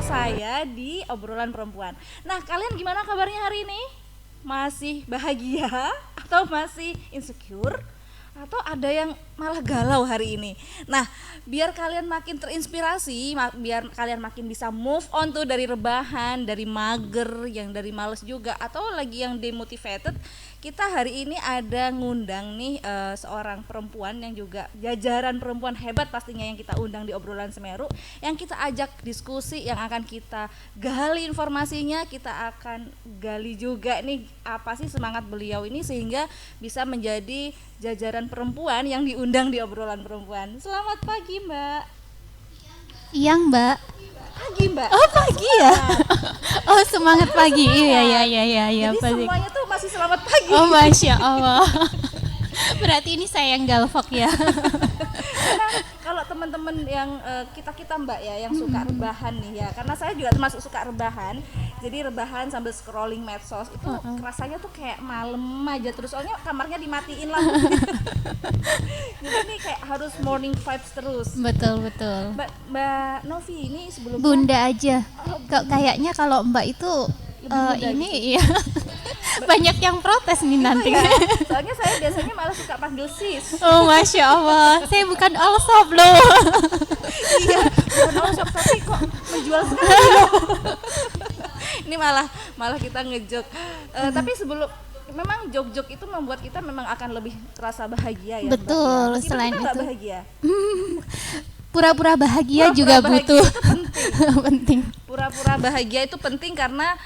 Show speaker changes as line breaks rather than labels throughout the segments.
bersama saya di obrolan perempuan. Nah, kalian gimana kabarnya hari ini? Masih bahagia atau masih insecure? Atau ada yang malah galau hari ini? Nah, biar kalian makin terinspirasi, biar kalian makin bisa move on tuh dari rebahan, dari mager, yang dari males juga, atau lagi yang demotivated, kita hari ini ada ngundang nih seorang perempuan yang juga jajaran perempuan hebat pastinya yang kita undang di obrolan Semeru, yang kita ajak diskusi, yang akan kita gali informasinya, kita akan gali juga nih apa sih semangat beliau ini sehingga bisa menjadi jajaran perempuan yang diundang di obrolan perempuan. Selamat pagi, Mbak.
Iya, Mbak.
Pagi, Mbak.
Oh, pagi ya. Oh, semangat pagi. Iya.
Jadi
pagi.
semuanya tuh masih selamat pagi.
Oh, Masya Allah. Berarti ini saya yang galvok ya.
Karena kalau teman-teman yang kita Mbak ya yang suka rebahan nih ya, karena saya juga termasuk suka rebahan. Jadi rebahan sambil scrolling medsos itu rasanya tuh kayak malam aja terus, soalnya kamarnya dimatiin lampu. Jadi ini kayak harus morning vibes terus.
Betul.
Mbak Novi ini sebelumnya
Bunda aja. Kok kayaknya kalau Mbak itu ini ya. Banyak yang protes nih nanti.
ya, soalnya saya biasanya malah suka panggil sis.
Oh, Masya Allah. Saya bukan all-shop loh.
Iya, bukan all-shop tapi kok menjual sekali loh. Ini malah kita ngejok. Tapi sebelum memang jok-jok itu membuat kita memang akan lebih terasa bahagia ya.
Betul,
Mbak, ya.
selain
kita
itu
bahagia.
Pura-pura bahagia
Pura-pura
juga
bahagia
butuh.
itu
Penting.
Pura-pura bahagia itu penting karena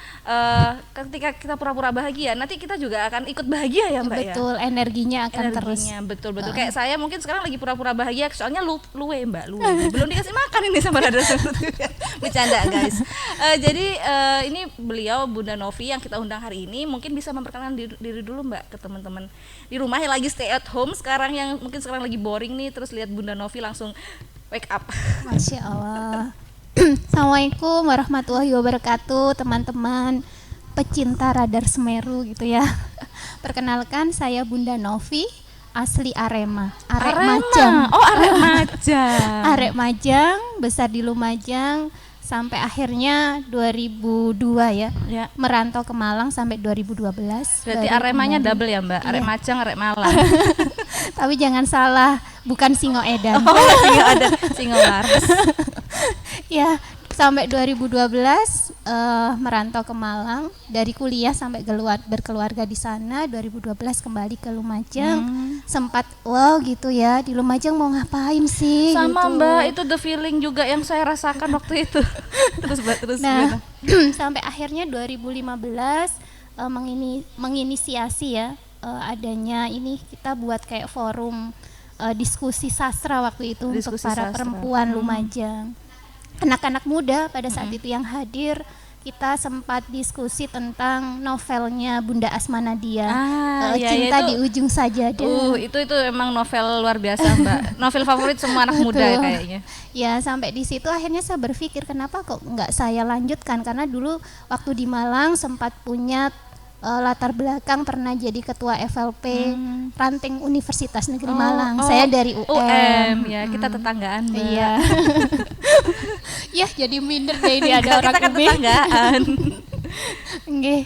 ketika kita pura-pura bahagia nanti kita juga akan ikut bahagia ya Mbak.
Betul,
ya?
energinya akan terus.
Betul. Kayak saya mungkin sekarang lagi pura-pura bahagia soalnya luwe Mbak, belum dikasih makan ini sama Radar. Bercanda guys. Jadi ini beliau Bunda Novi yang kita undang hari ini, mungkin bisa memperkenalkan diri dulu Mbak ke teman-teman di rumah yang lagi stay at home sekarang, yang mungkin sekarang lagi boring nih terus lihat Bunda Novi langsung wake up.
Masya Allah. Assalamualaikum warahmatullahi wabarakatuh, teman-teman pecinta Radar Semeru gitu ya. Perkenalkan, saya Bunda Novi, asli Arema, Arek Majang.
Oh, Arek Majang.
Arek Majang, besar di Lumajang sampai akhirnya 2002 ya. Merantau ke Malang sampai 2012.
Berarti Aremanya double ya Mbak, Arek Majang, Arek Malang.
Tapi jangan salah, bukan Singo Edan.
Oh, Singo Laras.
Ya, sampai 2012 merantau ke Malang, dari kuliah sampai berkeluarga di sana. 2012 kembali ke Lumajang. Sempat wow gitu ya, di Lumajang mau ngapain sih?
Sama
gitu.
Mbak, itu the feeling juga yang saya rasakan waktu itu. terus
nah, sampai akhirnya 2015 menginisiasi ya adanya ini, kita buat kayak forum diskusi sastra waktu itu
Diskusi
untuk para
sastra.
perempuan Lumajang. Anak-anak muda pada saat itu yang hadir, kita sempat diskusi tentang novelnya Bunda Asma Nadia, Cinta
itu,
di Ujung Sajadah.
itu emang novel luar biasa Mbak. Novel favorit semua anak muda ya kayaknya.
Ya, sampai di situ akhirnya saya berpikir kenapa kok nggak saya lanjutkan, karena dulu waktu di Malang sempat punya latar belakang pernah jadi ketua FLP ranting Universitas Negeri Malang. Saya dari UM.
Ya, kita tetanggaan Mbak.
Iya. Ya, jadi minder deh ini ada orang
kita kan tetanggaan.
Nggih,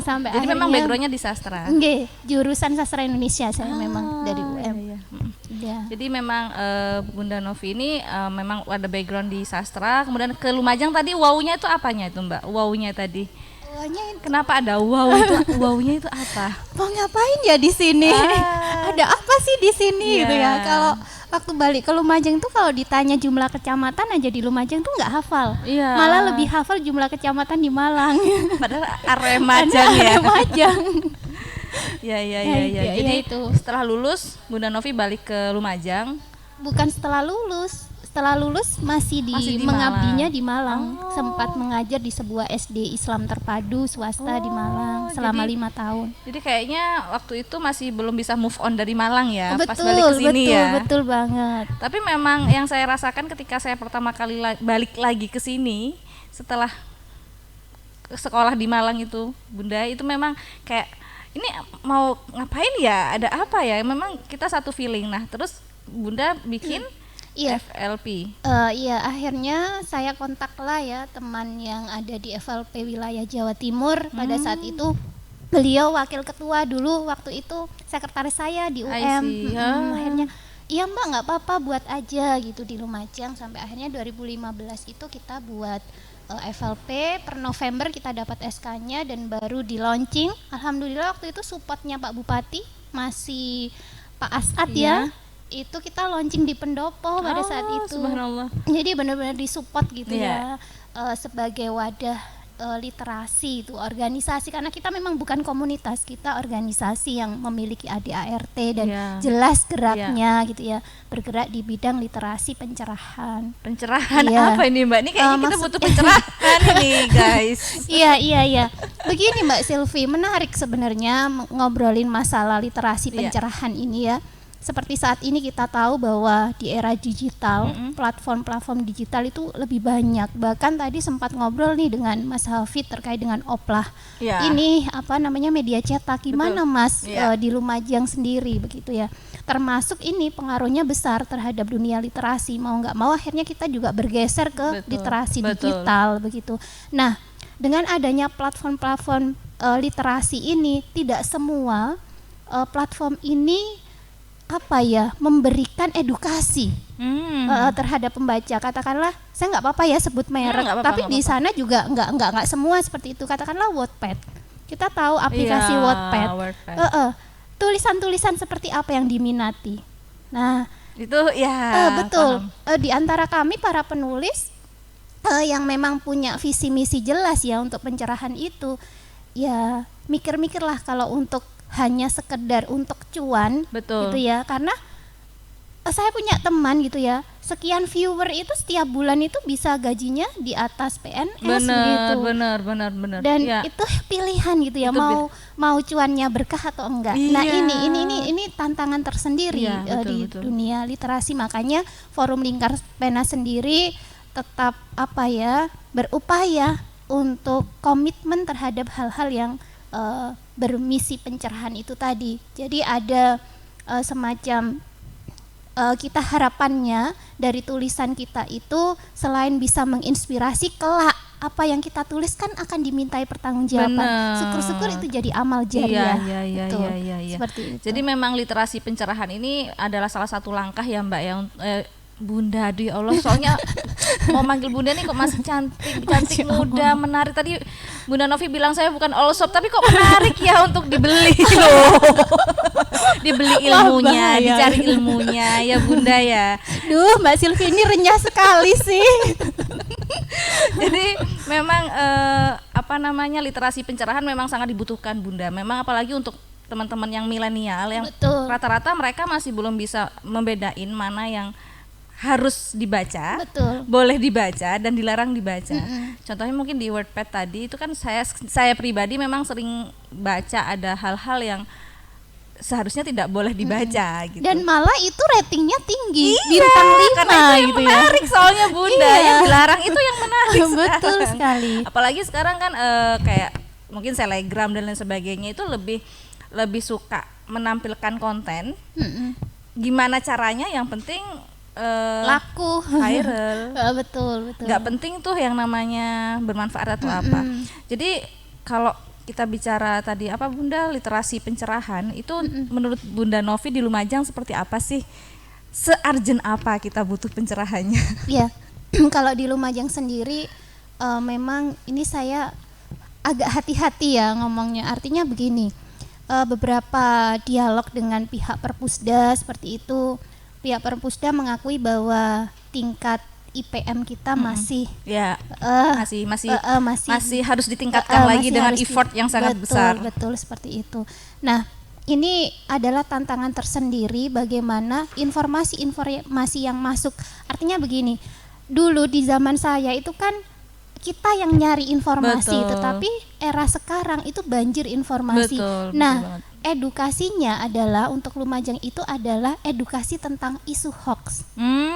sampai
Jadi
akhirnya
memang backgroundnya di sastra.
nggih, jurusan sastra Indonesia saya memang dari UM.
Iya.
Ya.
Jadi memang Bunda Novi ini memang ada background di sastra. Kemudian ke Lumajang tadi wow-nya itu apanya itu Mbak? Wow-nya tadi. Kenapa ada wow itu? Wow-nya itu apa?
Mau ngapain ya di sini? Ada apa sih di sini gitu ya? Kalau waktu balik ke Lumajang tuh kalau ditanya jumlah kecamatan aja di Lumajang tuh nggak hafal.
Iya.
Malah lebih hafal jumlah kecamatan di Malang.
Padahal Aremajang ya.
Lumajang.
Ya.
Ya,
Jadi
itu.
setelah lulus Bunda Novi balik ke Lumajang.
Bukan setelah lulus. Setelah lulus masih di mengabdinya di Malang. Sempat mengajar di sebuah SD Islam terpadu swasta di Malang selama 5 tahun.
Jadi kayaknya waktu itu masih belum bisa move on dari Malang ya,
Betul,
pas balik ke sini ya.
Betul banget.
Tapi memang yang saya rasakan ketika saya pertama kali balik lagi ke sini setelah sekolah di Malang itu, Bunda, itu memang kayak ini mau ngapain ya, ada apa ya, memang kita satu feeling. Nah terus Bunda bikin
Iya.
FLP.
Iya, akhirnya saya kontaklah ya teman yang ada di FLP wilayah Jawa Timur. Pada saat itu beliau wakil ketua dulu, waktu itu sekretaris saya di UM. Akhirnya iya Mbak, nggak apa-apa, buat aja gitu di Lumajang. Sampai akhirnya 2015 itu kita buat FLP. Per November kita dapat SK-nya dan baru di launching. Alhamdulillah waktu itu supportnya Pak Bupati masih Pak Asad ya. Itu kita launching di Pendopo pada saat itu.
Subhanallah.
Jadi benar-benar disupport gitu ya, sebagai wadah literasi itu organisasi, karena kita memang bukan komunitas, kita organisasi yang memiliki ADART dan jelas geraknya gitu ya, bergerak di bidang literasi pencerahan.
Pencerahan apa ini Mbak? Ini kayaknya kita butuh pencerahan ini guys.
Iya. Begini Mbak Silvi, menarik sebenarnya ngobrolin masalah literasi pencerahan ini ya. Seperti saat ini kita tahu bahwa di era digital, platform-platform digital itu lebih banyak. Bahkan tadi sempat ngobrol nih dengan Mas Hafid terkait dengan Oplah. Ini apa namanya, media cetak. Gimana Mas di Lumajang sendiri begitu ya? Termasuk ini pengaruhnya besar terhadap dunia literasi. Mau nggak mau akhirnya kita juga bergeser ke literasi digital begitu. Nah, dengan adanya platform-platform literasi ini, tidak semua platform ini memberikan edukasi terhadap pembaca. Katakanlah, saya nggak apa-apa ya sebut merek, tapi di sana juga nggak semua seperti itu. Katakanlah Wattpad, kita tahu aplikasi Wattpad. Tulisan-tulisan seperti apa yang diminati. Nah, itu betul. Di antara kami para penulis yang memang punya visi misi jelas ya untuk pencerahan itu, ya mikir-mikirlah kalau untuk hanya sekedar untuk cuan gitu ya, karena saya punya teman gitu ya, sekian viewer itu setiap bulan itu bisa gajinya di atas PNS gitu.
Benar.
Dan itu pilihan gitu ya, mau cuannya berkah atau enggak. Nah, ini tantangan tersendiri di dunia literasi. Makanya Forum Lingkar Pena sendiri tetap berupaya untuk komitmen terhadap hal-hal yang bermisi pencerahan itu tadi. Jadi ada semacam kita harapannya dari tulisan kita itu selain bisa menginspirasi, kelak apa yang kita tulis kan akan dimintai pertanggungjawaban. Syukur-syukur itu jadi amal jariah. Seperti itu.
Jadi memang literasi pencerahan ini adalah salah satu langkah ya Mbak yang Bunda, aduh ya Allah, soalnya mau manggil Bunda nih kok masih cantik muda, menarik. Tadi Bunda Novi bilang saya bukan all shop, tapi kok menarik ya untuk dibeli loh. Dibeli ilmunya, dicari ilmunya ya Bunda ya.
Duh, Mbak Silvi ini renyah sekali sih.
Jadi memang literasi pencerahan memang sangat dibutuhkan Bunda. Memang apalagi untuk teman-teman yang milenial yang rata-rata mereka masih belum bisa membedain mana yang harus dibaca, boleh dibaca dan dilarang dibaca. Contohnya mungkin di Wattpad tadi itu kan saya pribadi memang sering baca ada hal-hal yang seharusnya tidak boleh dibaca gitu.
Dan malah itu ratingnya tinggi, bintang 5
karena itu yang menarik soalnya Bunda. Yang dilarang itu yang menarik.
Betul sekali.
Apalagi sekarang kan kayak mungkin Telegram dan lain sebagainya itu lebih suka menampilkan konten. Gimana caranya, yang penting
laku,
viral.
Betul.
Nggak penting tuh yang namanya bermanfaat atau apa. Jadi kalau kita bicara tadi Bunda, literasi pencerahan itu menurut Bunda Novi di Lumajang seperti apa sih? Se-urgent apa kita butuh pencerahannya?
Iya. Kalau di Lumajang sendiri memang ini saya agak hati-hati ya ngomongnya. Artinya begini, beberapa dialog dengan pihak Perpusda seperti itu. Pihak Perpusda mengakui bahwa tingkat IPM kita masih
harus ditingkatkan lagi dengan effort yang sangat besar.
Betul seperti itu. Nah, ini adalah tantangan tersendiri bagaimana informasi yang masuk. Artinya begini, dulu di zaman saya itu kan kita yang nyari informasi, tetapi era sekarang itu banjir informasi. Nah, edukasinya adalah untuk Lumajang itu adalah edukasi tentang isu hoax.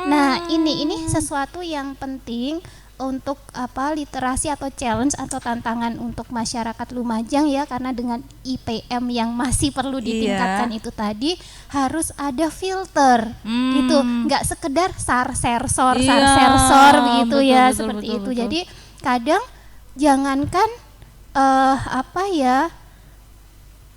Nah, ini sesuatu yang penting untuk apa literasi atau challenge atau tantangan untuk masyarakat Lumajang ya, karena dengan IPM yang masih perlu ditingkatkan itu tadi harus ada filter gitu, nggak sekedar sar-sersor begitu ya, seperti itu. Jadi kadang jangankan apa ya,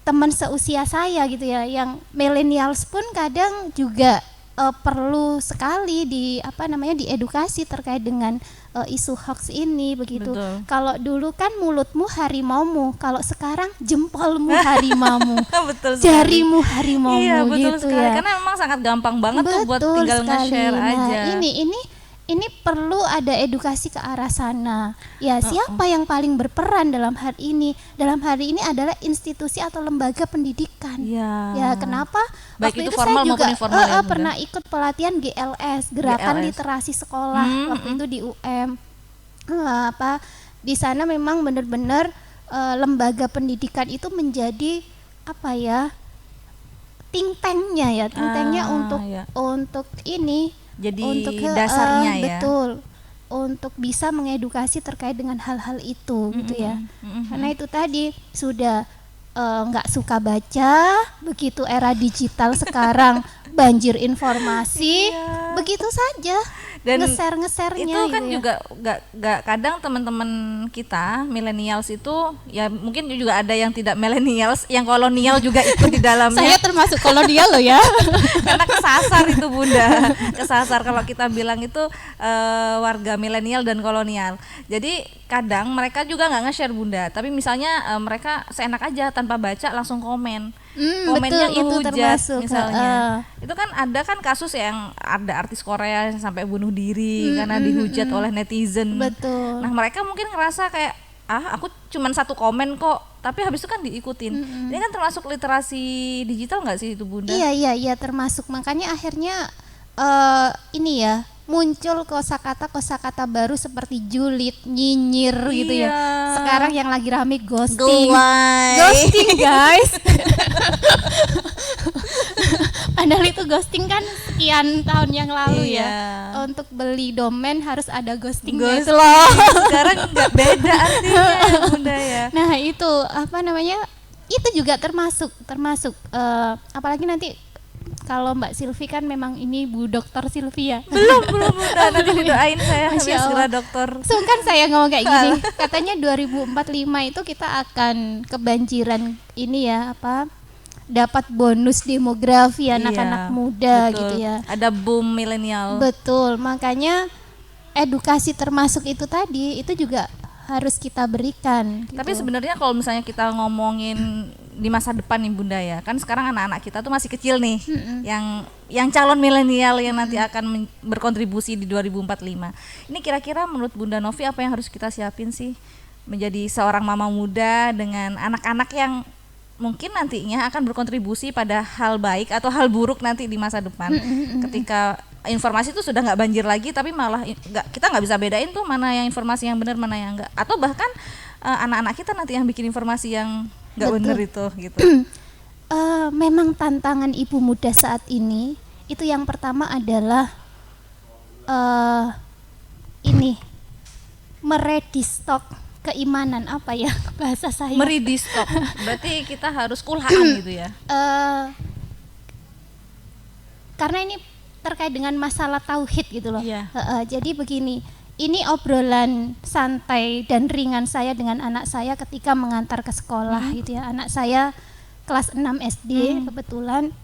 teman seusia saya gitu ya, yang millennials pun kadang juga perlu sekali diedukasi terkait dengan isu hoax ini begitu. Kalau dulu kan mulutmu harimaumu, kalau sekarang jempolmu harimaumu, jarimu harimaumu.
Iya, betul
gitu
sekali.
ya.
Karena memang sangat gampang banget tuh buat tinggal nge-share aja.
Ini perlu ada edukasi ke arah sana. Ya, siapa yang paling berperan dalam hal ini? Dalam hal ini adalah institusi atau lembaga pendidikan. Ya, kenapa?
Baik
waktu
itu
itu
formal
saya juga
maupun informal ya,
pernah ikut pelatihan GLS, Gerakan Literasi Sekolah, waktu itu di UM. Di sana memang benar-benar lembaga pendidikan itu menjadi apa ya? Think tanknya untuk ini.
Jadi
untuk
dasarnya ya.
Betul. Untuk bisa mengedukasi terkait dengan hal-hal itu gitu ya. Karena itu tadi sudah nggak suka baca, begitu era digital sekarang banjir informasi, begitu saja. Dan ngeser-ngesernya
itu kan
gitu
juga nggak kadang teman-teman kita millennials itu ya, mungkin juga ada yang tidak millennials, yang kolonial juga ikut di dalamnya.
Saya termasuk kolonial loh ya.
Karena kesasar itu Bunda, kesasar kalau kita bilang itu warga milenial dan kolonial. Jadi kadang mereka juga nggak nge-share Bunda, tapi misalnya mereka seenak aja tanpa baca langsung komen. Komennya
betul, itu termasuk
misalnya. Itu kan ada kan kasus yang ada artis Korea yang sampai bunuh diri karena dihujat oleh netizen.
Betul.
Nah, mereka mungkin ngerasa kayak aku cuman satu komen kok, tapi habis itu kan diikutin. Ini kan termasuk literasi digital nggak sih itu Bunda?
Iya termasuk. Makanya akhirnya ini ya, muncul kosakata baru seperti julid, nyinyir gitu ya. Sekarang yang lagi rame ghosting. Ghosting guys. Padahal itu ghosting kan sekian tahun yang lalu ya. Untuk beli domain harus ada ghosting gitu loh.
Sekarang nggak beda artinya Bunda ya.
Nah itu itu juga termasuk apalagi nanti kalau Mbak Silvi kan memang ini Bu Dokter Silvi ya.
Belum Bunda, nanti didoain saya segera dokter.
Sungkan saya ngomong kayak gini. Katanya 2045 itu kita akan kebanjiran ini ya, dapat bonus demografi anak-anak muda.
Betul.
Gitu ya.
Ada boom milenial.
Betul, makanya edukasi termasuk itu tadi itu juga harus kita berikan. Gitu.
Tapi sebenarnya kalau misalnya kita ngomongin di masa depan nih Bunda ya, kan sekarang anak-anak kita tuh masih kecil nih, yang calon milenial yang nanti akan berkontribusi di 2045. Ini kira-kira menurut Bunda Novi apa yang harus kita siapin sih menjadi seorang mama muda dengan anak-anak yang mungkin nantinya akan berkontribusi pada hal baik atau hal buruk nanti di masa depan, ketika informasi itu sudah nggak banjir lagi, tapi malah kita nggak bisa bedain tuh mana yang informasi yang benar mana yang enggak, atau bahkan anak-anak kita nanti yang bikin informasi yang nggak benar itu gitu.
Memang tantangan ibu muda saat ini itu yang pertama adalah meredistok keimanan, apa ya bahasa saya?
Meredistok. Berarti kita harus kulhaan gitu ya.
Karena ini terkait dengan masalah tauhid gitu loh.
Iya.
Jadi begini, ini obrolan santai dan ringan saya dengan anak saya ketika mengantar ke sekolah gitu ya. Anak saya kelas 6 SD kebetulan.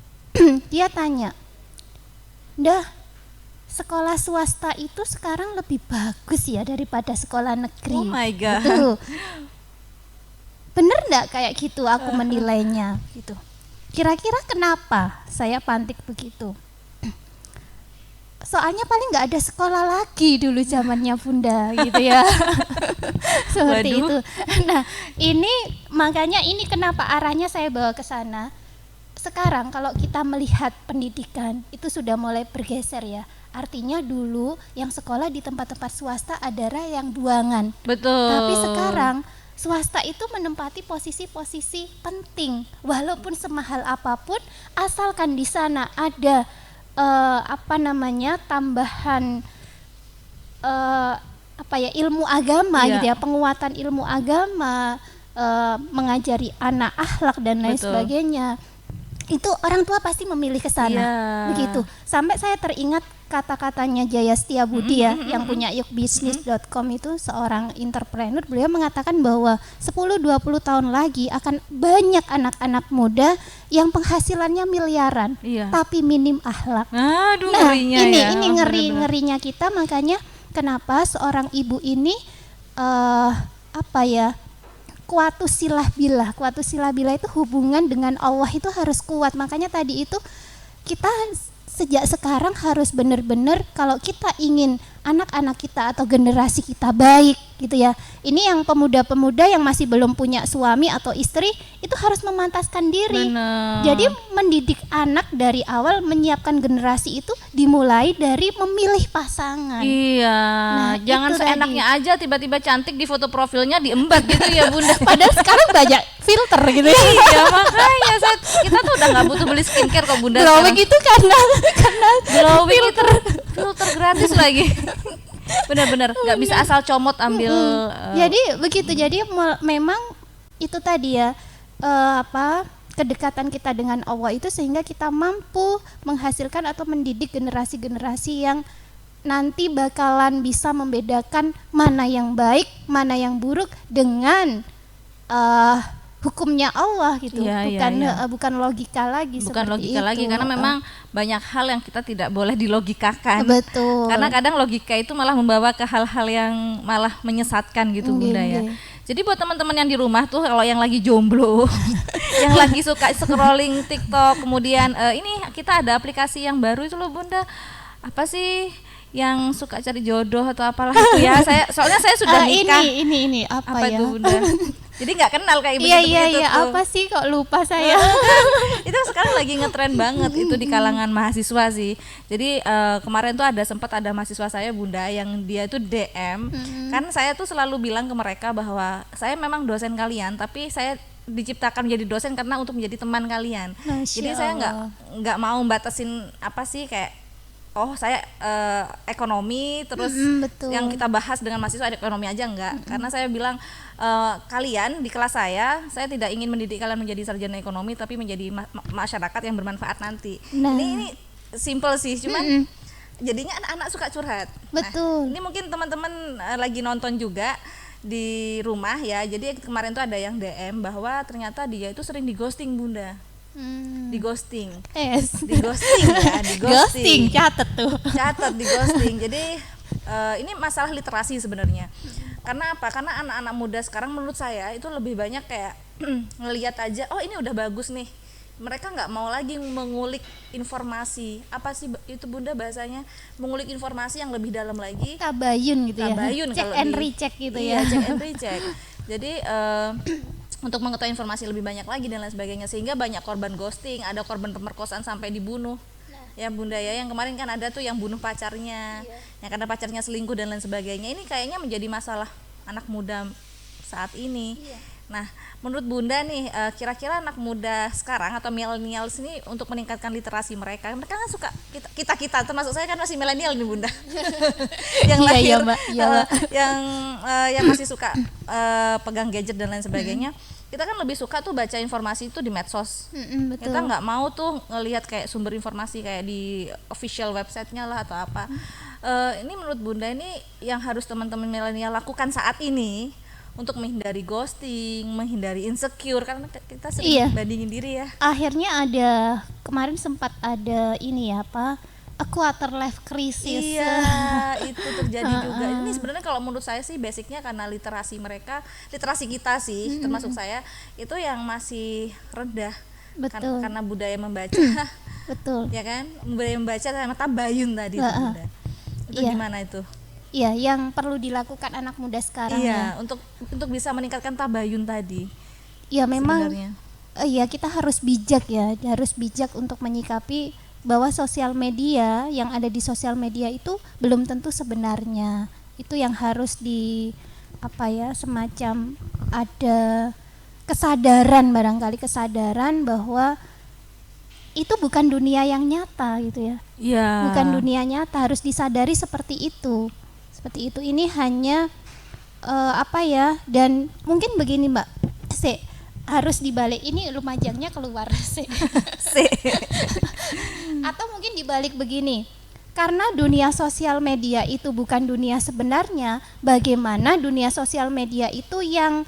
Dia tanya, "Dah, sekolah swasta itu sekarang lebih bagus ya daripada sekolah negeri."
Oh my God.
Gitu. Bener nggak kayak gitu aku menilainya gitu. Kira-kira kenapa saya pantik begitu? Soalnya paling nggak ada sekolah lagi dulu zamannya Bunda gitu ya. Seperti itu. Nah ini makanya ini kenapa arahnya saya bawa ke sana. Sekarang kalau kita melihat pendidikan itu sudah mulai bergeser ya. Artinya dulu yang sekolah di tempat-tempat swasta adalah yang buangan.
Betul.
Tapi sekarang swasta itu menempati posisi-posisi penting. Walaupun semahal apapun, asalkan di sana ada tambahan apa ya, ilmu agama
Iya.
gitu ya, penguatan ilmu agama, mengajari anak akhlak dan lain
Betul.
sebagainya. Itu orang tua pasti memilih ke sana.
Iya.
Begitu. Sampai saya teringat kata-katanya Jaya Setiabudi ya, yang punya yukbisnis.com itu, seorang entrepreneur. Beliau mengatakan bahwa 10-20 tahun lagi akan banyak anak-anak muda yang penghasilannya miliaran,
Iya.
tapi minim akhlak.
Aduh,
Nah,
ngerinya
ini
ya. Oh, bener-bener.
ngerinya kita, makanya kenapa seorang ibu ini apa ya? Kuatus silah bilah itu hubungan dengan Allah itu harus kuat. Makanya tadi itu kita sejak sekarang harus benar-benar, kalau kita ingin anak-anak kita atau generasi kita baik gitu ya. Ini yang pemuda-pemuda yang masih belum punya suami atau istri itu harus memantaskan diri.
Bener.
Jadi mendidik anak dari awal, menyiapkan generasi itu dimulai dari memilih pasangan.
Iya,
Nah,
jangan
itu
seenaknya aja tiba-tiba cantik di foto profilnya diembat gitu ya Bunda.
Padahal sekarang banyak filter gitu ya.
Iya, makanya kita tuh udah nggak butuh beli skincare kok Bunda.
Glowing
sekarang.
itu karena
Glowing itu filter gratis lagi. Bener-bener nggak bisa asal comot ambil.
Jadi begitu. Jadi memang itu tadi ya, kedekatan kita dengan Allah itu sehingga kita mampu menghasilkan atau mendidik generasi-generasi yang nanti bakalan bisa membedakan mana yang baik, mana yang buruk dengan hukumnya Allah gitu.
Iya, iya,
bukan
iya.
bukan logika lagi.
Bukan
seperti
logika
itu.
lagi, karena memang banyak hal yang kita tidak boleh dilogikakan.
Betul.
Karena kadang logika itu malah membawa ke hal-hal yang malah menyesatkan gitu Bunda ya.
Nggih.
Jadi buat teman-teman yang di rumah tuh, kalau yang lagi jomblo, yang lagi suka scrolling TikTok, kemudian ini kita ada aplikasi yang baru itu loh Bunda. Apa sih yang suka cari jodoh atau apalah itu ya. Soalnya saya sudah nikah.
Ini apa ya?
Itu Bunda? Jadi nggak kenal kayak
Iya
begitu tuh.
apa sih kok lupa saya.
Itu sekarang lagi ngetren banget itu di kalangan mahasiswa sih. Jadi kemarin tuh sempat ada mahasiswa saya Bunda yang dia itu DM. Kan saya tuh selalu bilang ke mereka bahwa saya memang dosen kalian, tapi saya diciptakan menjadi dosen karena untuk menjadi teman kalian.
Masya
Jadi saya
Allah.
nggak mau batasin apa sih kayak saya ekonomi terus
Betul.
yang kita bahas dengan mahasiswa ekonomi aja enggak. Karena saya bilang kalian di kelas saya tidak ingin mendidik kalian menjadi sarjana ekonomi, tapi menjadi masyarakat yang bermanfaat nanti.
Nah.
Ini simple sih, cuman jadinya anak-anak suka curhat.
Betul.
Nah, ini mungkin teman-teman lagi nonton juga di rumah ya. Jadi kemarin tuh ada yang DM bahwa ternyata dia itu sering di ghosting Bunda. Di ghosting ya, di ghosting.
Catet tuh.
Catat di ghosting. Jadi ini masalah literasi sebenarnya. Karena apa? Karena anak-anak muda sekarang menurut saya itu lebih banyak kayak ngelihat aja, oh ini udah bagus nih. Mereka nggak mau lagi mengulik informasi. Apa sih itu Bunda bahasanya? Mengulik informasi yang lebih dalam lagi.
Tabayun gitu
Tabayun
ya. Check
kalau
and
di-
recheck gitu
Iya,
ya.
check and recheck. Jadi untuk mengetahui informasi lebih banyak lagi dan lain sebagainya, sehingga banyak korban ghosting, ada korban pemerkosaan sampai dibunuh. Ya Bunda ya, yang kemarin kan ada tuh yang bunuh pacarnya, yang karena pacarnya selingkuh dan lain sebagainya. Ini kayaknya menjadi masalah anak muda saat ini. Nah, menurut Bunda nih, kira-kira anak muda sekarang atau milenials ini untuk meningkatkan literasi mereka kan suka kita termasuk saya kan masih milenial nih Bunda, yang
Iya,
lahir,
iya, Mbak. Iya, Mbak.
yang masih suka pegang gadget dan lain sebagainya. Kita kan lebih suka tuh baca informasi itu di medsos.
Betul.
Kita nggak mau tuh ngelihat kayak sumber informasi kayak di official websitenya lah atau apa. Ini menurut Bunda ini yang harus teman-teman milenial lakukan saat ini untuk menghindari ghosting, menghindari insecure, karena kita sering
Iya.
bandingin diri ya.
Akhirnya kemarin sempat ada ini ya, a quarter life crisis.
Iya, itu terjadi juga. Ini sebenarnya kalau menurut saya sih basicnya karena literasi kita sih, termasuk saya itu yang masih rendah.
Betul.
Karena budaya membaca,
Betul.
ya kan? Budaya membaca sama tabayun tadi itu Bunda. Itu
Iya.
gimana itu?
Iya, yang perlu dilakukan anak muda sekarang ya.
Iya, untuk bisa meningkatkan tabayun tadi.
Ya memang
Sebenarnya.
ya kita harus bijak ya, harus bijak untuk menyikapi bahwa sosial media, yang ada di sosial media itu belum tentu sebenarnya. Itu yang harus semacam ada kesadaran bahwa itu bukan dunia yang nyata gitu ya.
Iya.
Bukan dunia nyata, harus disadari seperti itu. Seperti itu. Ini hanya apa ya? Dan mungkin begini Mbak, harus dibalik, ini Lumajangnya keluar sih. Atau mungkin dibalik begini, karena dunia sosial media itu bukan dunia sebenarnya, bagaimana dunia sosial media itu yang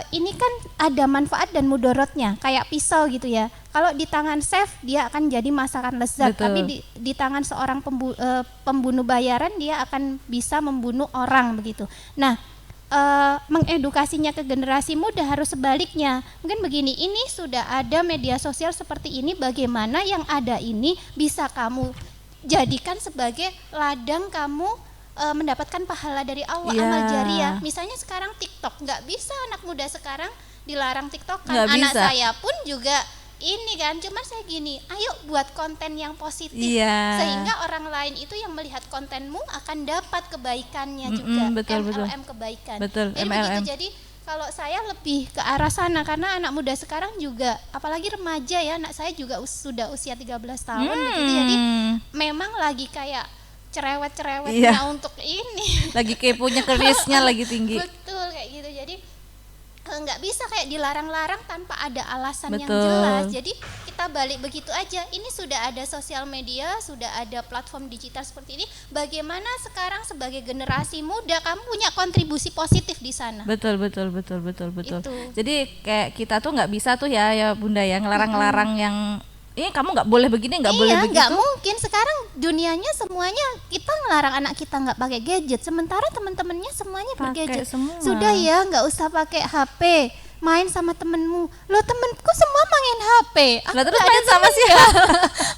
ini kan ada manfaat dan mudorotnya, kayak pisau gitu ya. Kalau di tangan chef dia akan jadi masakan lezat. Betul. Tapi di tangan seorang pembunuh bayaran dia akan bisa membunuh orang begitu. Nah, mengedukasinya ke generasi muda harus sebaliknya. Mungkin begini, ini sudah ada media sosial seperti ini, bagaimana yang ada ini bisa kamu jadikan sebagai ladang kamu mendapatkan pahala dari Allah, amal jariah. Misalnya sekarang TikTok, nggak bisa anak muda sekarang dilarang TikTok kan. Anak saya pun juga ini kan, cuman saya gini, ayo buat konten yang positif, sehingga orang lain itu yang melihat kontenmu akan dapat kebaikannya juga.
Betul,
MLM kebaikan.
Betul,
jadi
MLM.
begitu. Jadi kalau saya lebih ke arah sana, karena anak muda sekarang juga, apalagi remaja ya, anak saya juga sudah usia 13 tahun begitu. Jadi memang lagi kayak cerewet-cerewetnya untuk ini.
Lagi keponya, kerisnya lagi tinggi.
Betul kayak gitu. Jadi nggak bisa kayak dilarang-larang tanpa ada alasan yang jelas. Jadi kita balik begitu aja. Ini sudah ada sosial media, sudah ada platform digital seperti ini. Bagaimana sekarang sebagai generasi muda kamu punya kontribusi positif di sana? Betul.
Itu. Jadi kayak kita tuh nggak bisa tuh ya Bunda ya, ngelarang-ngelarang yang ini kamu nggak boleh begini, nggak boleh begitu.
Nggak mungkin. Sekarang dunianya semuanya kita ngelarang anak kita nggak pakai gadget, sementara teman-temannya semuanya bergadget. Sudah ya, nggak usah pakai HP, main sama temenmu. Loh, temenku semua main HP, aku
terus main sama siapa?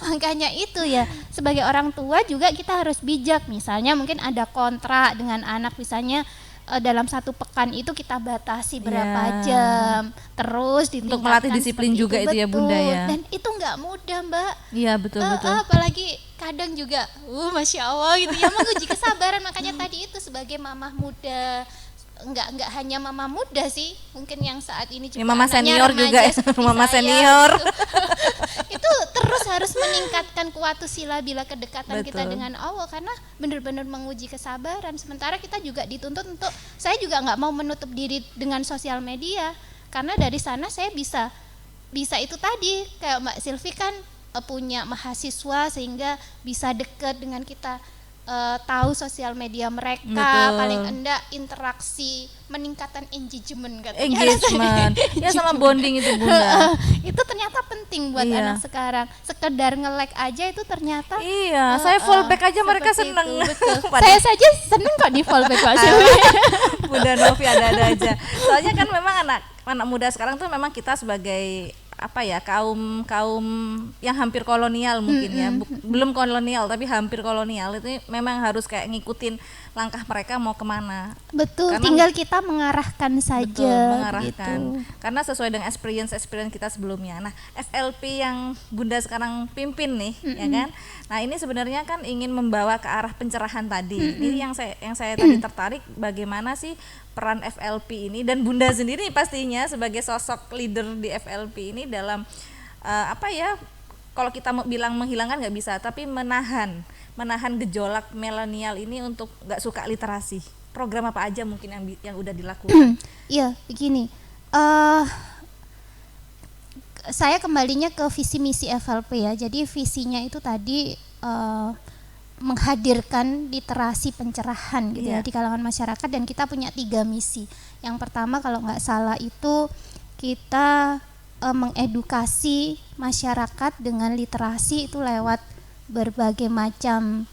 Makanya itu ya, sebagai orang tua juga kita harus bijak. Misalnya mungkin ada kontrak dengan anak, misalnya dalam satu pekan itu kita batasi berapa jam, terus
untuk melatih disiplin juga itu ya Bunda ya.
Dan itu nggak mudah Mbak.
Iya betul.
Apalagi kadang juga, masya Allah gitu ya, menguji kesabaran. Makanya tadi itu sebagai mamah muda, nggak hanya mama muda sih, mungkin yang saat ini juga
mama senior juga ya, mama
saya,
senior
itu terus harus meningkatkan kuatusila bila kedekatan kita dengan Allah, karena benar-benar menguji kesabaran. Sementara kita juga dituntut untuk, saya juga nggak mau menutup diri dengan sosial media, karena dari sana saya bisa itu tadi kayak Mbak Silvi kan punya mahasiswa sehingga bisa dekat dengan kita. Tahu sosial media mereka, paling enggak interaksi, meningkatkan engagement katanya.
Ya sama bonding itu Bunda.
Itu ternyata penting buat anak sekarang. Sekedar nge-like aja itu ternyata.
Saya fallback aja mereka seneng.
Saya saja seneng kok di fallback Pak Silvi.
Bunda Novi ada aja. Soalnya kan memang anak muda sekarang tuh memang kita sebagai kaum yang hampir kolonial mungkin ya, belum kolonial tapi hampir kolonial, itu memang harus kayak ngikutin langkah mereka mau kemana.
Betul, karena tinggal kita mengarahkan saja.
Gitu. Karena sesuai dengan experience kita sebelumnya. Nah, FLP yang Bunda sekarang pimpin nih, ya kan? Nah, ini sebenarnya kan ingin membawa ke arah pencerahan tadi. Ini yang saya tadi tertarik, bagaimana sih peran FLP ini, dan Bunda sendiri pastinya sebagai sosok leader di FLP ini dalam kalau kita bilang menghilangkan nggak bisa, tapi menahan gejolak milenial ini untuk nggak suka literasi. Program apa aja mungkin yang udah dilakukan?
Iya, begini. Saya kembalinya ke visi misi FLP ya. Jadi visinya itu tadi menghadirkan literasi pencerahan gitu ya di kalangan masyarakat, dan kita punya 3 misi. Yang pertama kalau nggak salah itu kita mengedukasi masyarakat dengan literasi itu lewat berbagai macam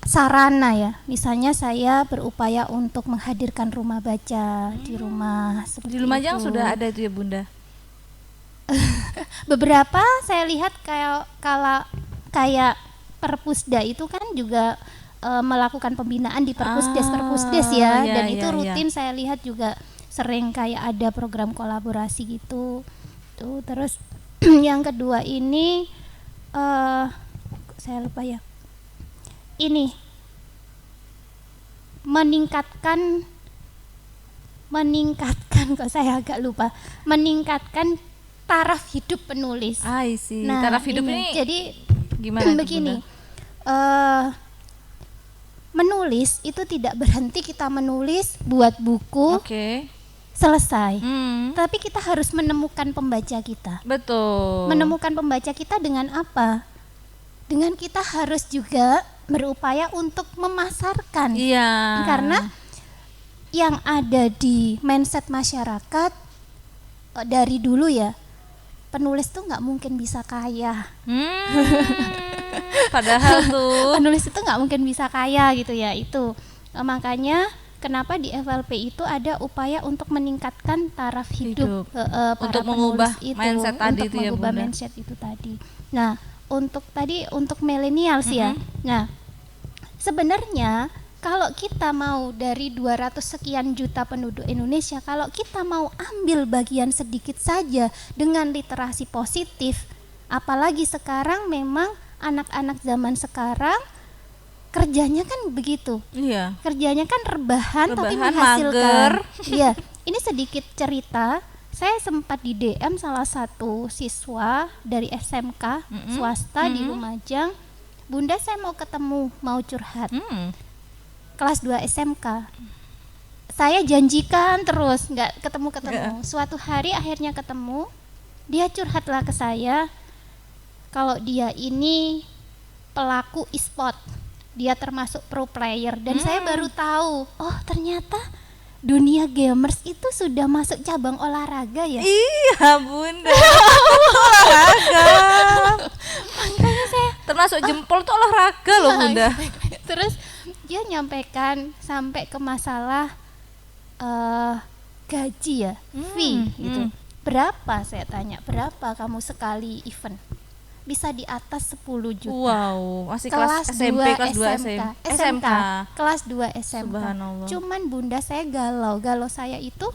sarana ya. Misalnya saya berupaya untuk menghadirkan rumah baca di rumah.
Di Lumajang sudah ada itu ya Bunda?
Beberapa saya lihat kayak Perpusda itu kan juga melakukan pembinaan di Perpusdes ya, dan itu rutin. Saya lihat juga sering kayak ada program kolaborasi gitu. Tuh, terus yang kedua ini saya lupa ya. Ini meningkatkan kok saya agak lupa. Meningkatkan taraf hidup penulis.
Taraf hidup ini
jadi
gimana
begini, menulis itu tidak berhenti kita menulis buat buku
Oke.
selesai.
Hmm.
Tapi kita harus menemukan pembaca kita.
Betul.
Menemukan pembaca kita dengan apa? Dengan kita harus juga berupaya untuk memasarkan.
Iya.
Karena yang ada di mindset masyarakat dari dulu ya, penulis tuh nggak mungkin bisa kaya.
Padahal tuh
Penulis itu nggak mungkin bisa kaya gitu ya. Itu makanya kenapa di FLP itu ada upaya untuk meningkatkan taraf hidup, para
Untuk
penulis
mengubah
itu,
mindset tadi
untuk
itu ya,
mengubah
Bunda.
mindset itu tadi. Nah, untuk millennials ya. Nah, sebenarnya kalau kita mau dari 200 sekian juta penduduk Indonesia, kalau kita mau ambil bagian sedikit saja dengan literasi positif, apalagi sekarang memang anak-anak zaman sekarang kerjanya kan begitu.
iya.
Kerjanya kan rebahan tapi
Rebahan,
menghasilkan.
mager.
Iya, ini sedikit cerita. Saya sempat di DM salah satu siswa dari SMK swasta di Lumajang. Bunda, saya mau ketemu, mau curhat. Kelas 2 SMK. Saya janjikan terus nggak ketemu-ketemu. Suatu hari akhirnya ketemu. Dia curhatlah ke saya kalau dia ini pelaku e-sport. Dia termasuk pro player dan saya baru tahu, oh ternyata dunia gamers itu sudah masuk cabang olahraga ya.
Iya, Bunda. Olahraga.
Makanya saya
Termasuk jempol tuh olahraga loh, Bunda.
terus dia nyampaikan sampai ke masalah gaji ya, fee gitu. Berapa, saya tanya, berapa kamu sekali event? Bisa di atas 10 juta.
Wow, masih kelas SMP, kelas 2 SMK.
Kelas 2 SMK.
Subhanallah.
Cuman Bunda, saya galau saya itu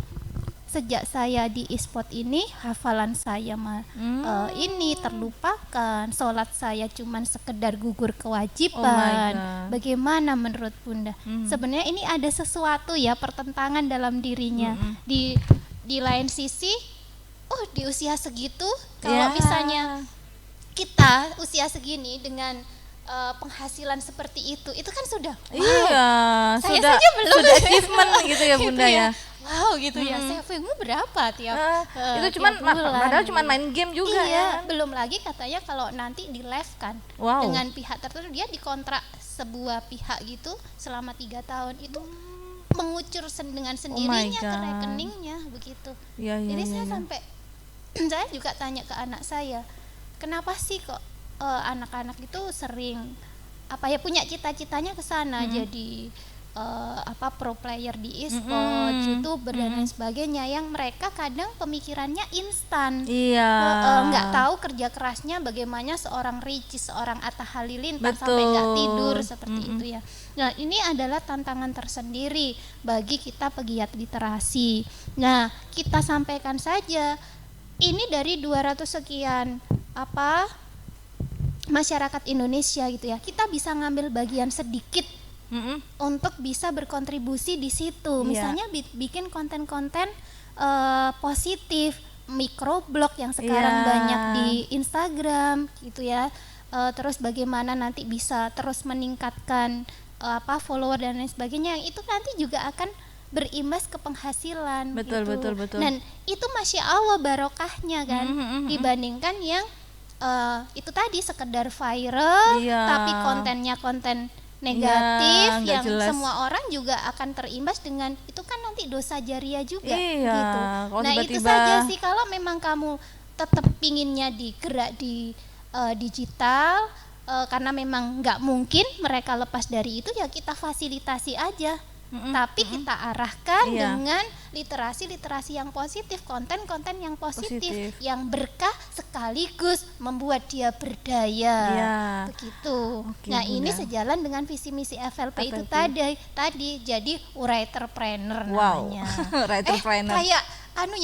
sejak saya di e-sport ini, hafalan saya ini terlupakan, sholat saya cuman sekedar gugur kewajiban.
God.
Bagaimana menurut Bunda? Sebenarnya ini ada sesuatu ya, pertentangan dalam dirinya. Di lain sisi, oh di usia segitu, kalau
Ya.
misalnya kita usia segini dengan penghasilan seperti itu kan sudah wow.
Iya,
Saya
sudah
saja belum.
sudah achievement gitu ya, Bunda
Gitu
ya.
Wow gitu ya. Savingmu berapa tiap
Itu cuman
tiap bulan,
padahal cuman
gitu.
main game juga
Iya,
ya.
belum lagi katanya kalau nanti di live kan
Wow.
dengan pihak tertentu, dia dikontrak sebuah pihak gitu selama 3 tahun itu mengucur dengan sendirinya ke
God.
rekeningnya begitu.
Iya, iya,
Jadi
iya,
saya
iya.
sampai saya juga tanya ke anak saya, kenapa sih kok anak-anak itu sering punya cita-citanya ke sana jadi pro player di e-sport, YouTuber dan lain sebagainya, yang mereka kadang pemikirannya instan.
Iya.
Nggak tahu kerja kerasnya bagaimana seorang Ricis, seorang Atta Halilintar
Betul.
sampai nggak tidur seperti itu ya. Nah, ini adalah tantangan tersendiri bagi kita pegiat literasi. Nah, kita sampaikan saja ini dari 200 sekian masyarakat Indonesia gitu ya. Kita bisa ngambil bagian sedikit untuk bisa berkontribusi di situ. Misalnya bikin konten-konten positif, microblog yang sekarang banyak di Instagram gitu ya. Terus bagaimana nanti bisa terus meningkatkan follower dan lain sebagainya, yang itu nanti juga akan berimbas ke penghasilan.
Betul,
gitu.
betul.
Dan itu Masya Allah barokahnya kan, dibandingkan yang itu tadi sekedar viral tapi kontennya konten negatif
nggak
yang
jelas.
semua orang juga akan terimbas dengan itu, kan nanti dosa jariah juga
Iya,
gitu.
kalau
Nah itu
tiba-tiba-
saja sih, kalau memang kamu tetap pinginnya digerak di digital, karena memang nggak mungkin mereka lepas dari itu, ya kita fasilitasi aja. Tapi kita arahkan dengan literasi yang positif, konten-konten yang positif, yang berkah sekaligus membuat dia berdaya. Begitu.
Oke,
Nah, ini
Bunda.
sejalan dengan visi misi FLP itu tadi jadi writerpreneur
Wow.
namanya.
Writerpreneur.
Kayak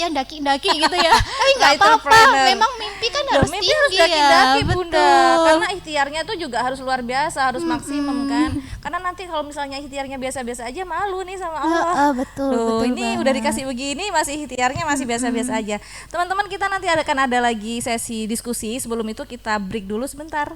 daki-daki gitu ya. Tapi nggak apa-apa,
Writerpreneur.
memang mimpi kan harus
Mimpi
tinggi
harus daki-daki,
ya.
Bunda.
Betul.
Karena ikhtiarnya tuh juga harus luar biasa, harus maksimum kan. Karena nanti kalau misalnya ikhtiarnya biasa-biasa aja, malu nih sama Allah.
Betul,
Loh,
betul
ini
banget.
udah dikasih begini masih ikhtiarnya masih biasa-biasa aja. Teman-teman, kita nanti akan ada lagi sesi diskusi. Sebelum itu kita break dulu sebentar.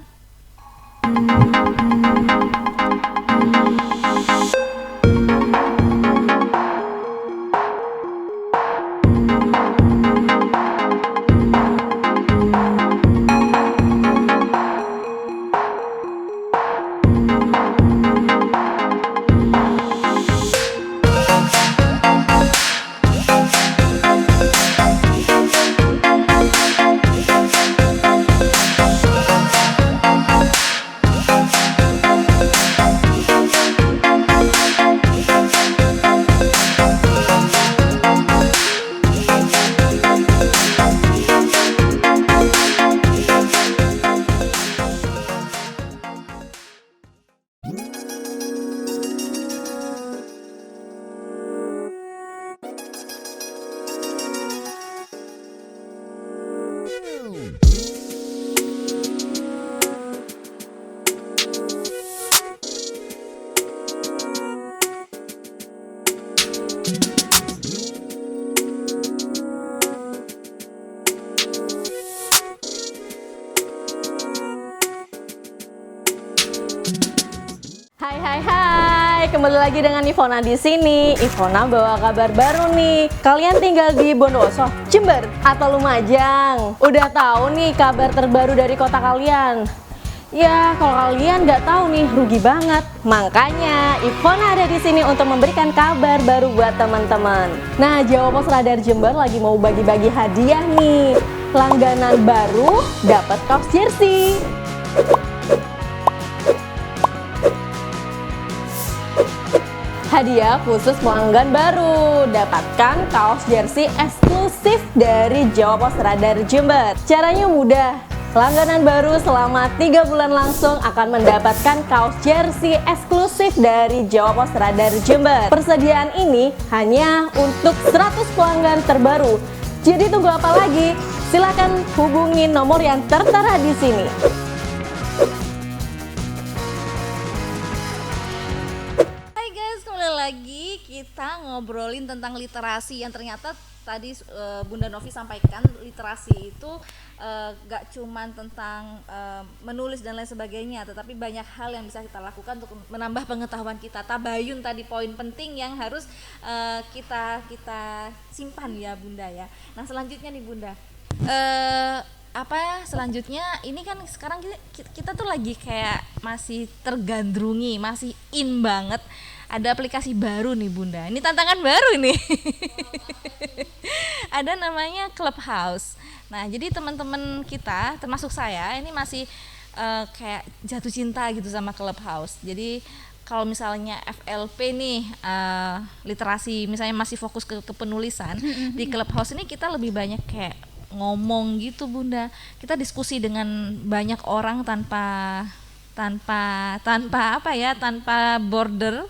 kembali lagi dengan Ivona di sini. Ivona bawa kabar baru nih. Kalian tinggal di Bondowoso, Jember, atau Lumajang? Udah tahu nih kabar terbaru dari kota kalian? Ya, kalau kalian nggak tahu nih, rugi banget. Makanya Ivona ada di sini untuk memberikan kabar baru buat teman-teman. Nah, Jawa Pos Radar Jember lagi mau bagi-bagi hadiah nih. Langganan baru dapat kaos jersey. Hadiah khusus pelanggan baru, dapatkan kaos jersey eksklusif dari Jawa Pos Radar Jember. Caranya mudah, langganan baru selama 3 bulan langsung akan mendapatkan kaos jersey eksklusif dari Jawa Pos Radar Jember. Persediaan ini hanya untuk 100 pelanggan terbaru. Jadi tunggu apa lagi? Silakan hubungi nomor yang tertera di sini.
Lagi kita ngobrolin tentang literasi yang ternyata tadi Bunda Novi sampaikan literasi itu gak cuman tentang menulis dan lain sebagainya, tetapi banyak hal yang bisa kita lakukan untuk menambah pengetahuan kita. Tabayun tadi poin penting yang harus kita simpan ya Bunda ya. Nah selanjutnya nih Bunda, selanjutnya ini kan sekarang kita tuh lagi kayak masih tergandrungi, masih in banget. Ada aplikasi baru nih Bunda, ini tantangan baru nih. Ada namanya Clubhouse. Nah jadi teman-teman kita, termasuk saya, ini masih kayak jatuh cinta gitu sama Clubhouse. Jadi kalau misalnya FLP nih, literasi misalnya masih fokus ke penulisan, di Clubhouse ini kita lebih banyak kayak ngomong gitu Bunda. Kita diskusi dengan banyak orang tanpa border.